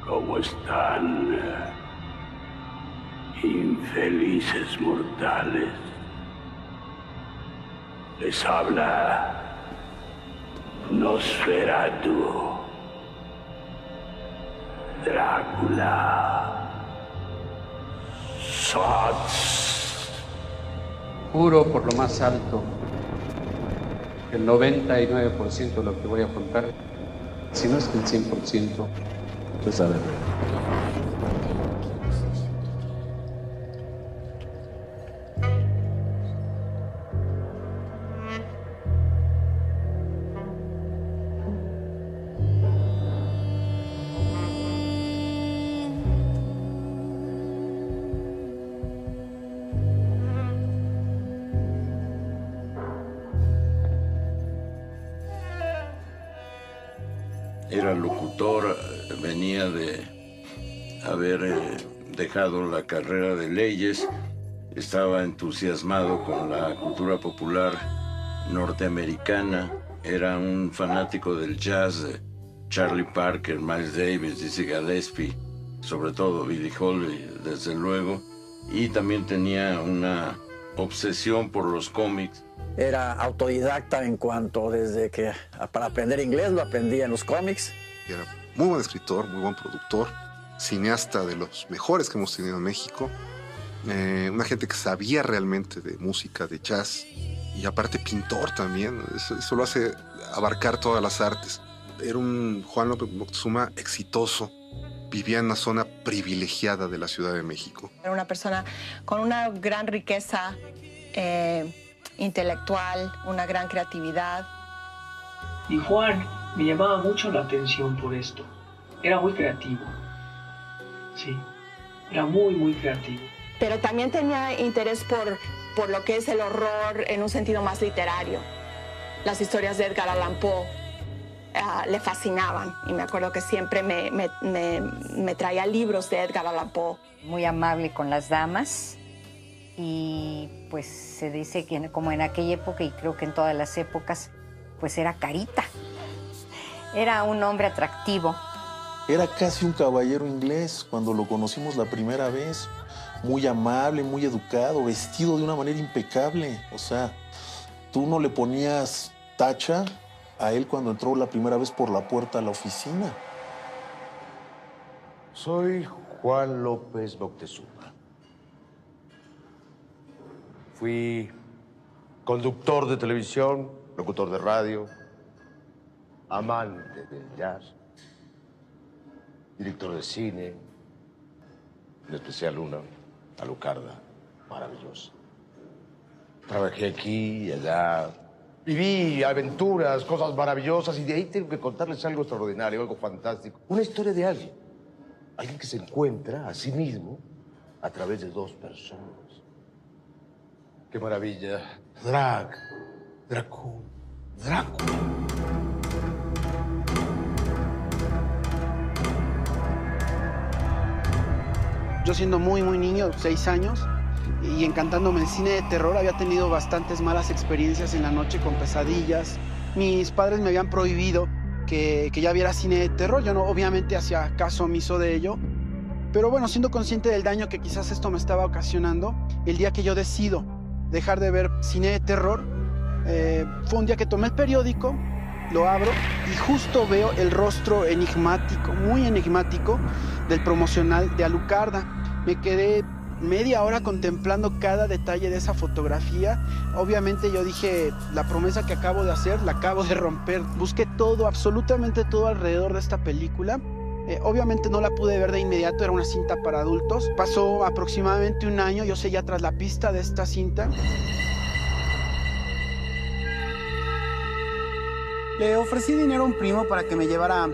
¿Cómo están, infelices mortales? Les habla Nosferatu, Drácula, Sots. Juro por lo más alto que el 99% de lo que voy a contar, si no es que el 100%, pues a ver. Era locutor, venía de haber dejado la carrera de leyes, estaba entusiasmado con la cultura popular norteamericana, era un fanático del jazz, Charlie Parker, Miles Davis, Dizzy Gillespie, sobre todo Billie Holiday, desde luego, y también tenía una obsesión por los cómics. Era autodidacta en cuanto desde que para aprender inglés lo aprendía en los cómics. Era muy buen escritor, muy buen productor. cineasta de los mejores que hemos tenido en México, una gente que sabía realmente de música, de jazz, y aparte pintor también. Eso lo hace abarcar todas las artes. Era un Juan López Moctezuma exitoso, vivía en una zona privilegiada de la Ciudad de México. Era una persona con una gran riqueza intelectual, una gran creatividad. Y Juan me llamaba mucho la atención por esto. Era muy creativo. Sí, era muy, muy creativo. Pero también tenía interés por lo que es el horror en un sentido más literario. Las historias de Edgar Allan Poe le fascinaban y me acuerdo que siempre me traía libros de Edgar Allan Poe. Muy amable con las damas y pues se dice que como en aquella época y creo que en todas las épocas, pues era carita. Era un hombre atractivo. Era casi un caballero inglés cuando lo conocimos la primera vez. Muy amable, muy educado, vestido de una manera impecable. O sea, tú no le ponías tacha a él cuando entró la primera vez por la puerta a la oficina. Soy Juan López Moctezuma. Fui conductor de televisión, locutor de radio, amante del jazz, director de cine, en especial una, Alucarda, maravillosa. Trabajé aquí y allá. Viví aventuras, cosas maravillosas, y de ahí tengo que contarles algo extraordinario, algo fantástico. Una historia de alguien. Alguien que se encuentra a sí mismo a través de dos personas. ¡Qué maravilla! Drácula. Yo siendo muy niño, 6 años, y encantándome en cine de terror, había tenido bastantes malas experiencias en la noche con pesadillas. Mis padres me habían prohibido que ya viera cine de terror. Yo no, obviamente hacía caso omiso de ello. Pero bueno, siendo consciente del daño que quizás esto me estaba ocasionando, el día que yo decido dejar de ver cine de terror, fue un día que tomé el periódico, lo abro y justo veo el rostro enigmático, muy enigmático, del promocional de Alucarda. Me quedé media hora contemplando cada detalle de esa fotografía. Obviamente yo dije, la promesa que acabo de hacer, la acabo de romper. Busqué todo, absolutamente todo alrededor de esta película. Obviamente no la pude ver de inmediato, era una cinta para adultos. Pasó aproximadamente un año, yo seguía tras la pista de esta cinta. Le ofrecí dinero a un primo para que me llevara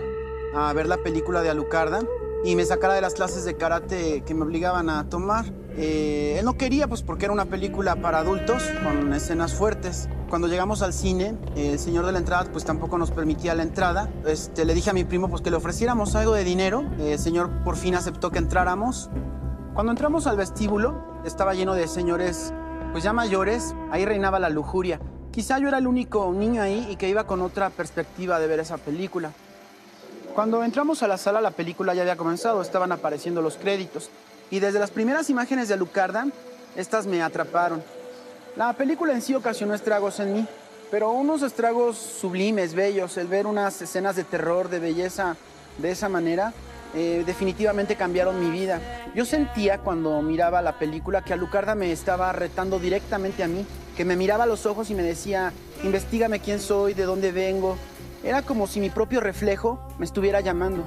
a ver la película de Alucarda y me sacara de las clases de karate que me obligaban a tomar. Él no quería, pues porque era una película para adultos con escenas fuertes. Cuando llegamos al cine, el señor de la entrada pues tampoco nos permitía la entrada. Le dije a mi primo pues que le ofreciéramos algo de dinero. El señor por fin aceptó que entráramos. Cuando entramos al vestíbulo, estaba lleno de señores pues ya mayores. Ahí reinaba la lujuria. Quizá yo era el único niño ahí y que iba con otra perspectiva de ver esa película. Cuando entramos a la sala, la película ya había comenzado, estaban apareciendo los créditos. Y desde las primeras imágenes de Alucarda, estas me atraparon. La película en sí ocasionó estragos en mí, pero unos estragos sublimes, bellos. El ver unas escenas de terror, de belleza de esa manera, definitivamente cambiaron mi vida. Yo sentía cuando miraba la película que Alucarda me estaba retando directamente a mí, que me miraba a los ojos y me decía, investígame quién soy, de dónde vengo. Era como si mi propio reflejo me estuviera llamando.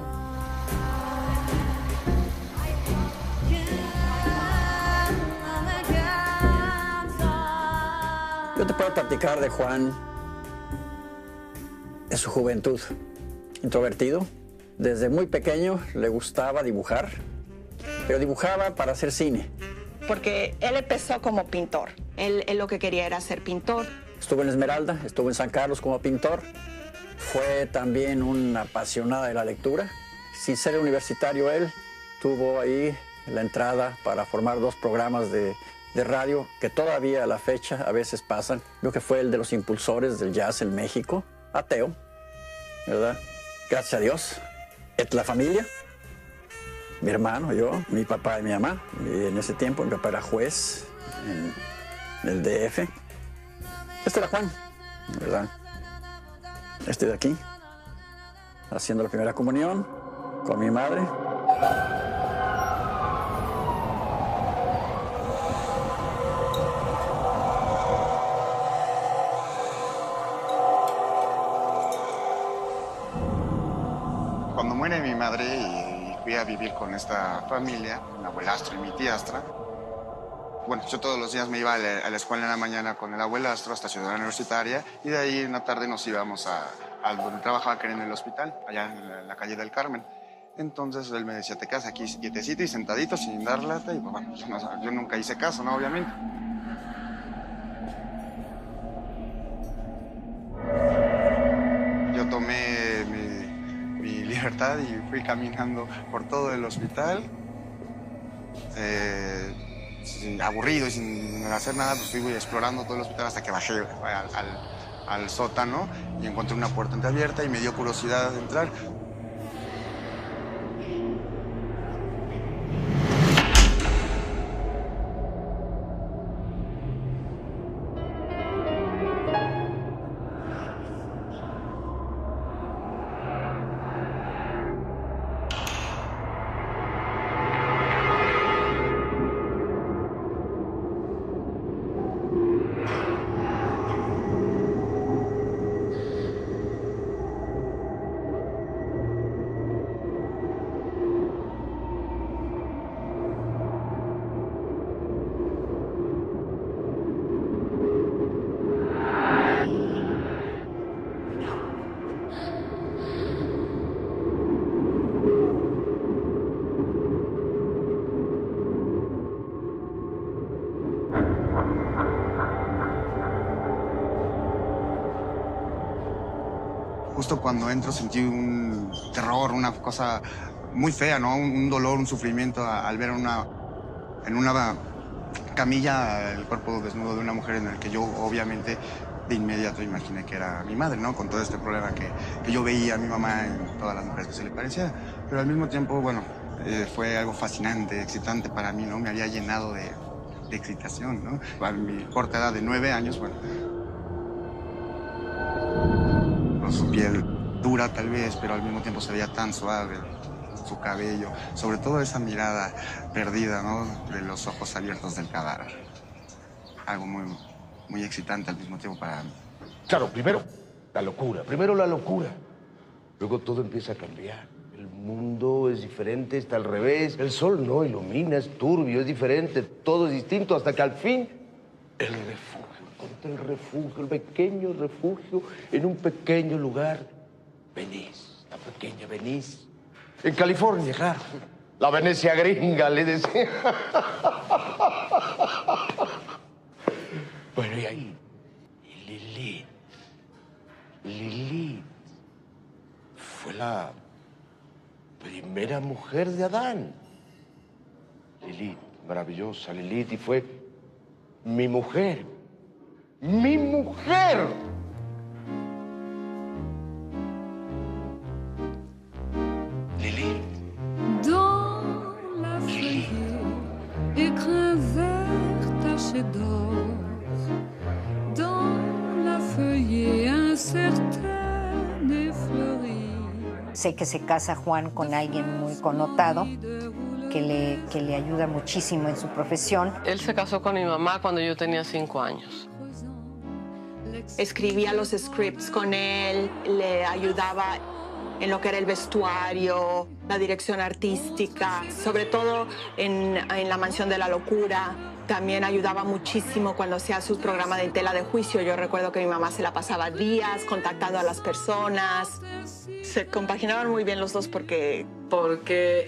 Yo te puedo platicar de Juan, de su juventud. Introvertido. Desde muy pequeño le gustaba dibujar, pero dibujaba para hacer cine. Porque él empezó como pintor. Él lo que quería era ser pintor. Estuvo en Esmeralda, estuvo en San Carlos como pintor. Fue también una apasionada de la lectura. Sin ser universitario él, tuvo ahí la entrada para formar 2 programas de radio que todavía a la fecha a veces pasan. Creo que fue el de los impulsores del jazz en México. Ateo, ¿verdad? Gracias a Dios. La familia, mi hermano, yo, mi papá y mi mamá. Y en ese tiempo mi papá era juez en el DF. Este era Juan, ¿verdad? Este de aquí, haciendo la primera comunión con mi madre. madre y fui a vivir con esta familia, mi abuelastro y mi tiastra. Bueno, yo todos los días me iba a la escuela en la mañana con el abuelastro hasta Ciudad Universitaria y de ahí en la tarde nos íbamos a donde trabajaba, que era en el hospital, allá en la calle del Carmen. Entonces él me decía, te quedas aquí quietecito y sentadito sin dar lata. Y pues, bueno, yo nunca hice caso, ¿no? Obviamente. Yo tomé mi libertad y fui caminando por todo el hospital. Aburrido y sin hacer nada, pues fui explorando todo el hospital hasta que bajé al sótano y encontré una puerta entreabierta y me dio curiosidad de entrar. Justo cuando entro sentí un terror, una cosa muy fea, ¿no? Un dolor, un sufrimiento al ver en una camilla el cuerpo desnudo de una mujer en el que yo obviamente de inmediato imaginé que era mi madre, ¿no? Con todo este problema que yo veía a mi mamá en todas las mujeres que se le parecía. Pero al mismo tiempo, bueno, fue algo fascinante, excitante para mí, ¿no? Me había llenado de excitación, ¿no? A mi corta edad de 9 años, bueno, su piel dura tal vez, pero al mismo tiempo se veía tan suave, su cabello, sobre todo esa mirada perdida, ¿no? De los ojos abiertos del cadáver. Algo muy excitante al mismo tiempo para mí. Claro, primero la locura, luego todo empieza a cambiar. El mundo es diferente, está al revés, el sol no ilumina, es turbio, es diferente, todo es distinto hasta que al fin el refugio. Encontré el refugio, el pequeño refugio, en un pequeño lugar. Venice, la pequeña Venice. En California, claro. La Venecia gringa, le decía. Bueno, y ahí, y Lilith fue la primera mujer de Adán. Lilith, maravillosa Lilith, y fue mi mujer. ¡Mi mujer! Lily. Dans la feuillée, écrin vert taché d'or. Dans la feuillée incertaine et fleurie. Sé que se casa Juan con alguien muy connotado, que le ayuda muchísimo en su profesión. Él se casó con mi mamá cuando yo tenía 5 años. Escribía los scripts con él, le ayudaba en lo que era el vestuario, la dirección artística, sobre todo en La Mansión de la Locura. También ayudaba muchísimo cuando hacía su programa de Tela de Juicio. Yo recuerdo que mi mamá se la pasaba días contactando a las personas. Se compaginaban muy bien los dos porque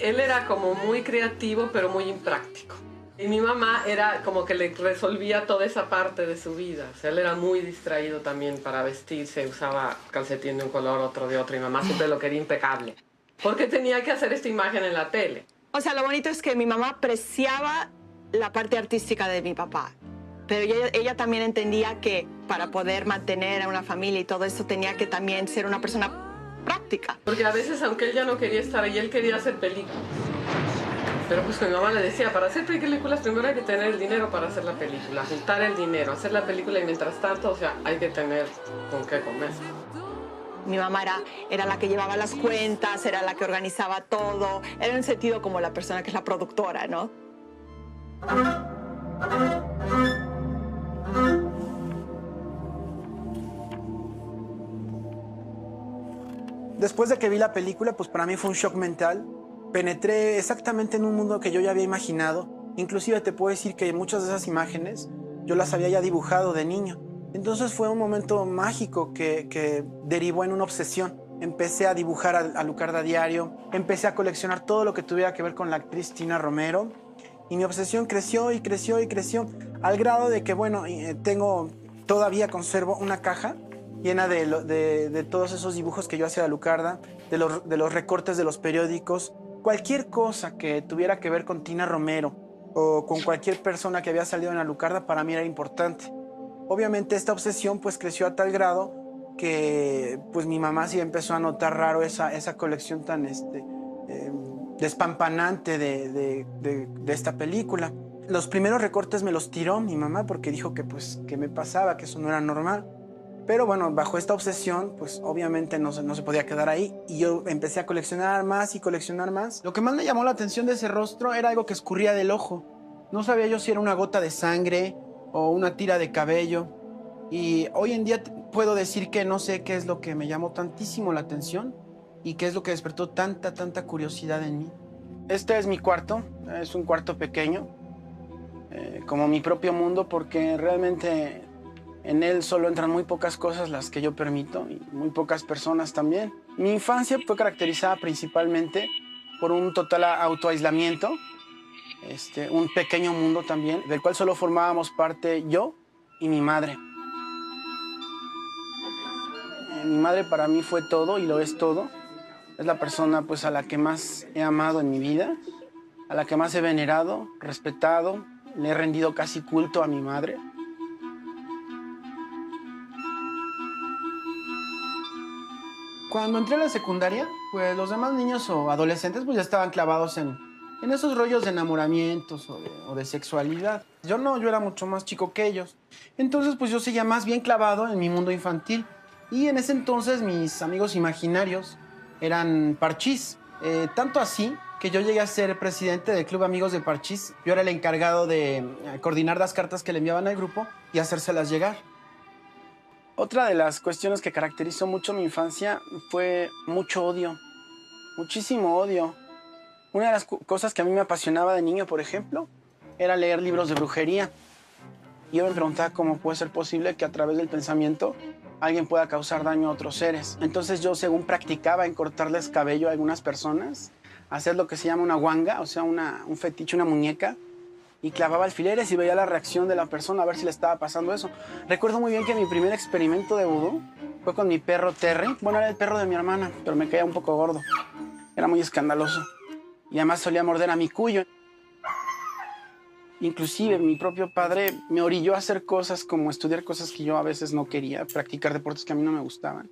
él era como muy creativo, pero muy impráctico. Y mi mamá era como que le resolvía toda esa parte de su vida. O sea, él era muy distraído también para vestirse. Usaba calcetín de un color, otro de otro. Y mamá siempre lo quería impecable. Porque tenía que hacer esta imagen en la tele. O sea, lo bonito es que mi mamá apreciaba la parte artística de mi papá. Pero ella también entendía que para poder mantener a una familia y todo eso tenía que también ser una persona práctica. Porque a veces, aunque él ya no quería estar ahí, él quería hacer películas. Pero pues mi mamá le decía, para hacer películas primero hay que tener el dinero para hacer la película, juntar el dinero, hacer la película y mientras tanto, o sea, hay que tener con qué comer. Mi mamá era la que llevaba las cuentas, era la que organizaba todo, era en un sentido como la persona que es la productora, ¿no? Después de que vi la película, pues para mí fue un shock mental. Penetré exactamente en un mundo que yo ya había imaginado. Inclusive te puedo decir que muchas de esas imágenes yo las había ya dibujado de niño. Entonces fue un momento mágico que derivó en una obsesión. Empecé a dibujar a Lucarda diario, empecé a coleccionar todo lo que tuviera que ver con la actriz Tina Romero y mi obsesión creció y creció y creció al grado de que, bueno, todavía conservo una caja llena de todos esos dibujos que yo hacía de Lucarda, de los recortes de los periódicos, cualquier cosa que tuviera que ver con Tina Romero o con cualquier persona que había salido en la Lucarda para mí era importante. Obviamente esta obsesión pues creció a tal grado que pues mi mamá sí empezó a notar raro esa colección tan despampanante de esta película. Los primeros recortes me los tiró mi mamá porque dijo que pues que me pasaba, que eso no era normal. Pero bueno, bajo esta obsesión, pues obviamente no se podía quedar ahí y yo empecé a coleccionar más y coleccionar más. Lo que más me llamó la atención de ese rostro era algo que escurría del ojo. No sabía yo si era una gota de sangre o una tira de cabello. Y hoy en día puedo decir que no sé qué es lo que me llamó tantísimo la atención y qué es lo que despertó tanta curiosidad en mí. Este es mi cuarto, es un cuarto pequeño, como mi propio mundo, porque realmente en él solo entran muy pocas cosas las que yo permito y muy pocas personas también. Mi infancia fue caracterizada principalmente por un total autoaislamiento, un pequeño mundo también, del cual solo formábamos parte yo y mi madre. Mi madre para mí fue todo y lo es todo. Es la persona pues a la que más he amado en mi vida, a la que más he venerado, respetado, le he rendido casi culto a mi madre. Cuando entré a la secundaria, pues los demás niños o adolescentes pues ya estaban clavados en esos rollos de enamoramientos o de sexualidad. Yo no, yo era mucho más chico que ellos. Entonces pues yo seguía más bien clavado en mi mundo infantil. Y en ese entonces mis amigos imaginarios eran Parchís. Tanto así que yo llegué a ser presidente del Club Amigos de Parchís. Yo era el encargado de coordinar las cartas que le enviaban al grupo y hacérselas llegar. Otra de las cuestiones que caracterizó mucho mi infancia fue mucho odio, muchísimo odio. Una de las cosas que a mí me apasionaba de niño, por ejemplo, era leer libros de brujería. Y yo me preguntaba cómo puede ser posible que a través del pensamiento alguien pueda causar daño a otros seres. Entonces yo, según practicaba en cortarles cabello a algunas personas, hacer lo que se llama una guanga, o sea, un fetiche, una muñeca, y clavaba alfileres y veía la reacción de la persona a ver si le estaba pasando eso. Recuerdo muy bien que mi primer experimento de vudú fue con mi perro Terry. Bueno, era el perro de mi hermana, pero me caía un poco gordo. Era muy escandaloso. Y además solía morder a mi cuyo. Inclusive mi propio padre me orilló a hacer cosas como estudiar cosas que yo a veces no quería, practicar deportes que a mí no me gustaban.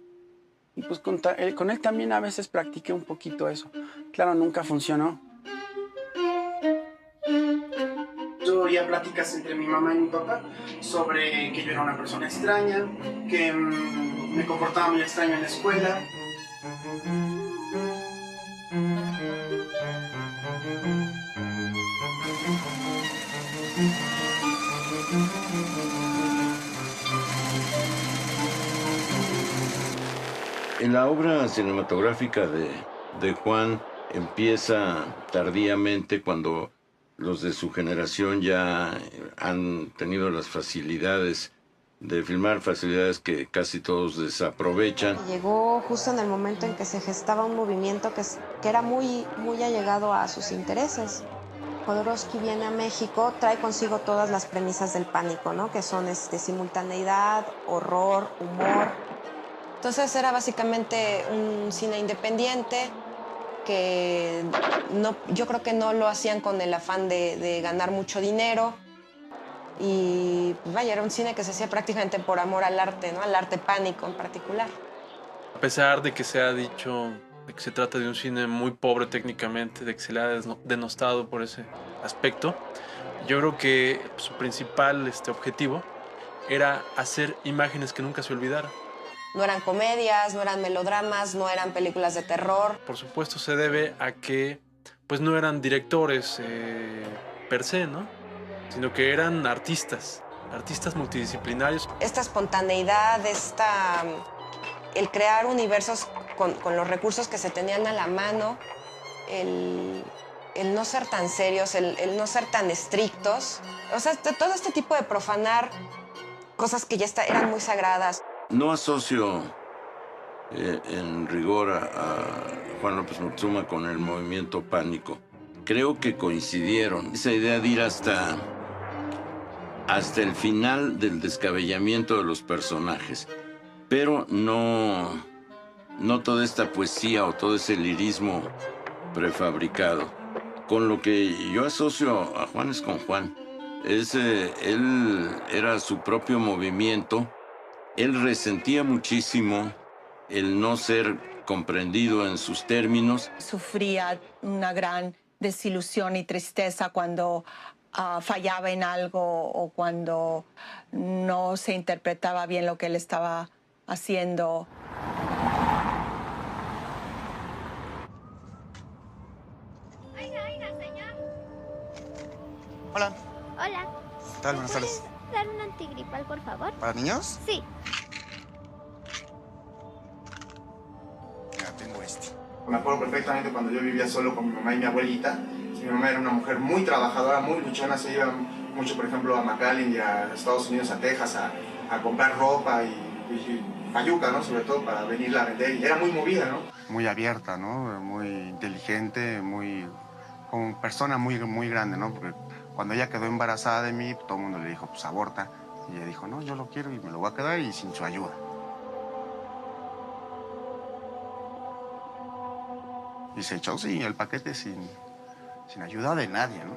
Y pues con él también a veces practiqué un poquito eso. Claro, nunca funcionó. Yo oía pláticas entre mi mamá y mi papá sobre que yo era una persona extraña, que me comportaba muy extraño en la escuela. En la obra cinematográfica de Juan empieza tardíamente cuando los de su generación ya han tenido las facilidades de filmar, facilidades que casi todos desaprovechan. Llegó justo en el momento en que se gestaba un movimiento que era muy allegado a sus intereses. Jodorowsky viene a México, trae consigo todas las premisas del pánico, ¿no? Que son simultaneidad, horror, humor. Entonces era básicamente un cine independiente que yo creo que no lo hacían con el afán de ganar mucho dinero. Y vaya, era un cine que se hacía prácticamente por amor al arte, ¿no? Al arte pánico en particular. A pesar de que se ha dicho de que se trata de un cine muy pobre técnicamente, de que se le ha denostado por ese aspecto, yo creo que su principal objetivo era hacer imágenes que nunca se olvidaran. No eran comedias, no eran melodramas, no eran películas de terror. Por supuesto se debe a que pues no eran directores per se, ¿no? Sino que eran artistas multidisciplinarios. Esta espontaneidad, el crear universos con los recursos que se tenían a la mano, el no ser tan serios, el no ser tan estrictos. O sea, todo este tipo de profanar cosas que ya eran muy sagradas. No asocio en rigor a Juan López Moctezuma con el movimiento Pánico. Creo que coincidieron. Esa idea de ir hasta el final del descabellamiento de los personajes. Pero no toda esta poesía o todo ese lirismo prefabricado. Con lo que yo asocio a Juan es con Juan. Él era su propio movimiento. Él resentía muchísimo el no ser comprendido en sus términos. Sufría una gran desilusión y tristeza cuando fallaba en algo o cuando no se interpretaba bien lo que él estaba haciendo. Hola. Hola. ¿Qué tal? Buenas tardes. ¿Puedes dar un antigripal, por favor? ¿Para niños? Sí. Ya tengo este. Me acuerdo perfectamente cuando yo vivía solo con mi mamá y mi abuelita. Mi mamá era una mujer muy trabajadora, muy luchona. Se iba mucho, por ejemplo, a McAllen y a Estados Unidos, a Texas, a comprar ropa y payuca, ¿no? Sobre todo para venirla a vender. Y era muy movida, ¿no? Muy abierta, ¿no? Muy inteligente, como persona muy grande, ¿no? Porque cuando ella quedó embarazada de mí, todo el mundo le dijo, pues aborta. Y ella dijo, no, yo lo quiero y me lo voy a quedar y sin su ayuda. Y se echó, sí, el paquete sin ayuda de nadie, ¿no?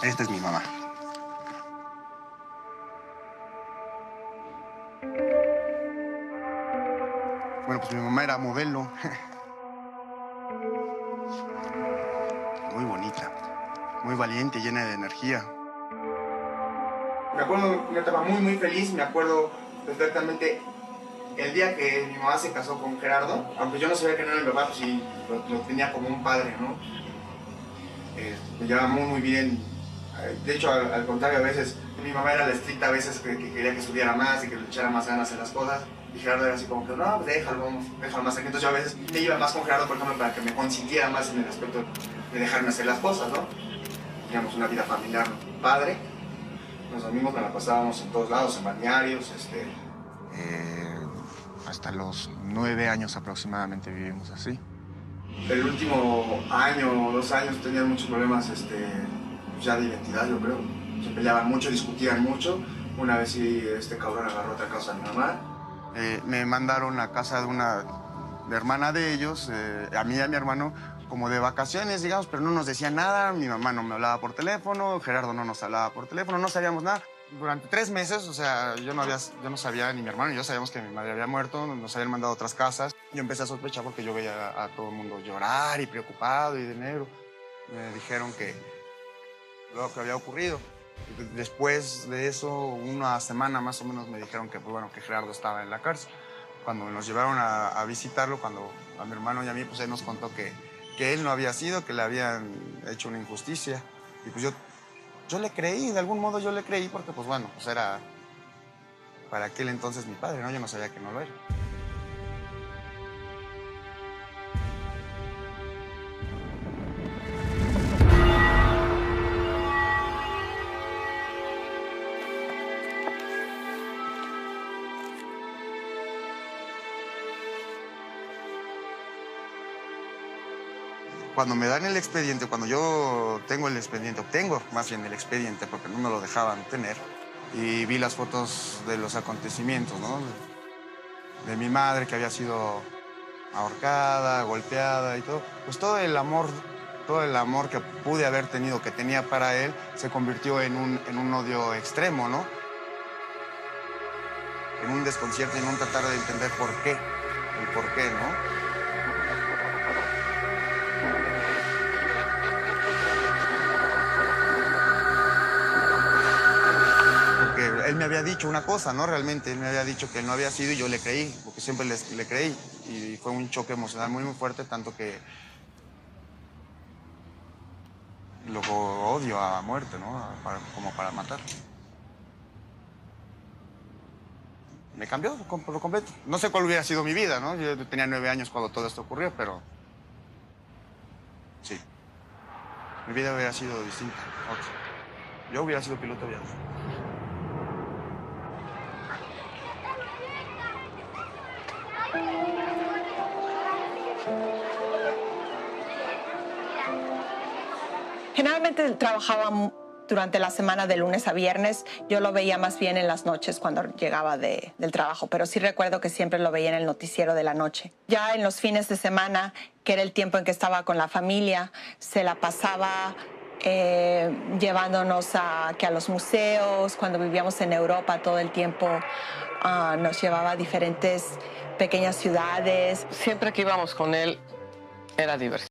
Esta es mi mamá. Bueno, pues mi mamá era modelo. Muy bonita, muy valiente, llena de energía. Me acuerdo que yo estaba muy feliz, me acuerdo perfectamente el día que mi mamá se casó con Gerardo, aunque yo no sabía que no era mi papá, pues sí, lo tenía como un padre, ¿no? Me llevaba muy bien. De hecho, al contrario, a veces mi mamá era la estricta, a veces que quería que estudiara más y que le echara más ganas en las cosas. Y Gerardo era así como que, no, pues déjalo más aquí. Entonces yo a veces me iba más con Gerardo, por ejemplo, para que me consintiera más en el aspecto de dejarme hacer las cosas, ¿no? Teníamos una vida familiar padre. Los domingos me la pasábamos en todos lados, en balnearios, hasta los 9 años aproximadamente vivimos así. El último año o 2 años tenían muchos problemas ya de identidad, yo creo. Se peleaban mucho, discutían mucho. Una vez sí, este cabrón agarró otra casa de mi mamá. Me mandaron a casa de una hermana de ellos, a mí y a mi hermano, como de vacaciones, digamos, pero no nos decían nada. Mi mamá no me hablaba por teléfono, Gerardo no nos hablaba por teléfono, no sabíamos nada. Durante 3 meses, o sea, yo no sabía, ni mi hermano ni yo sabíamos que mi madre había muerto, nos habían mandado a otras casas. Yo empecé a sospechar porque yo veía a todo el mundo llorar y preocupado y de negro. Me dijeron que lo que había ocurrido. Después de eso, una semana más o menos, me dijeron que, pues, bueno, que Gerardo estaba en la cárcel. Cuando nos llevaron a visitarlo, cuando a mi hermano y a mí, pues él nos contó que él no había sido, que le habían hecho una injusticia. Y pues yo le creí, de algún modo yo le creí, porque pues bueno, pues era para aquel entonces mi padre, ¿no? Yo no sabía que no lo era. Cuando me dan el expediente, cuando yo tengo el expediente, obtengo más bien el expediente, porque no me lo dejaban tener, y vi las fotos de los acontecimientos, ¿no? De mi madre que había sido ahorcada, golpeada y todo, pues todo el amor que pude haber tenido, que tenía para él, se convirtió en un odio extremo, ¿no? En un desconcierto, en un tratar de entender por qué, el por qué, ¿no? Él me había dicho una cosa, ¿no? Realmente, él me había dicho que él no había sido y yo le creí, porque siempre le creí. Y fue un choque emocional muy fuerte, tanto que lo odio a muerte, ¿no? Como para matar. me cambió por lo completo. No sé cuál hubiera sido mi vida, ¿no? Yo tenía 9 años cuando todo esto ocurrió, pero sí. Mi vida hubiera sido distinta. Otra. Yo hubiera sido piloto de avión. Generalmente trabajaba durante la semana de lunes a viernes. Yo lo veía más bien en las noches cuando llegaba del trabajo, pero sí recuerdo que siempre lo veía en el noticiero de la noche. Ya en los fines de semana, que era el tiempo en que estaba con la familia, se la pasaba llevándonos a los museos. Cuando vivíamos en Europa todo el tiempo nos llevaba a diferentes pequeñas ciudades. Siempre que íbamos con él era diversión.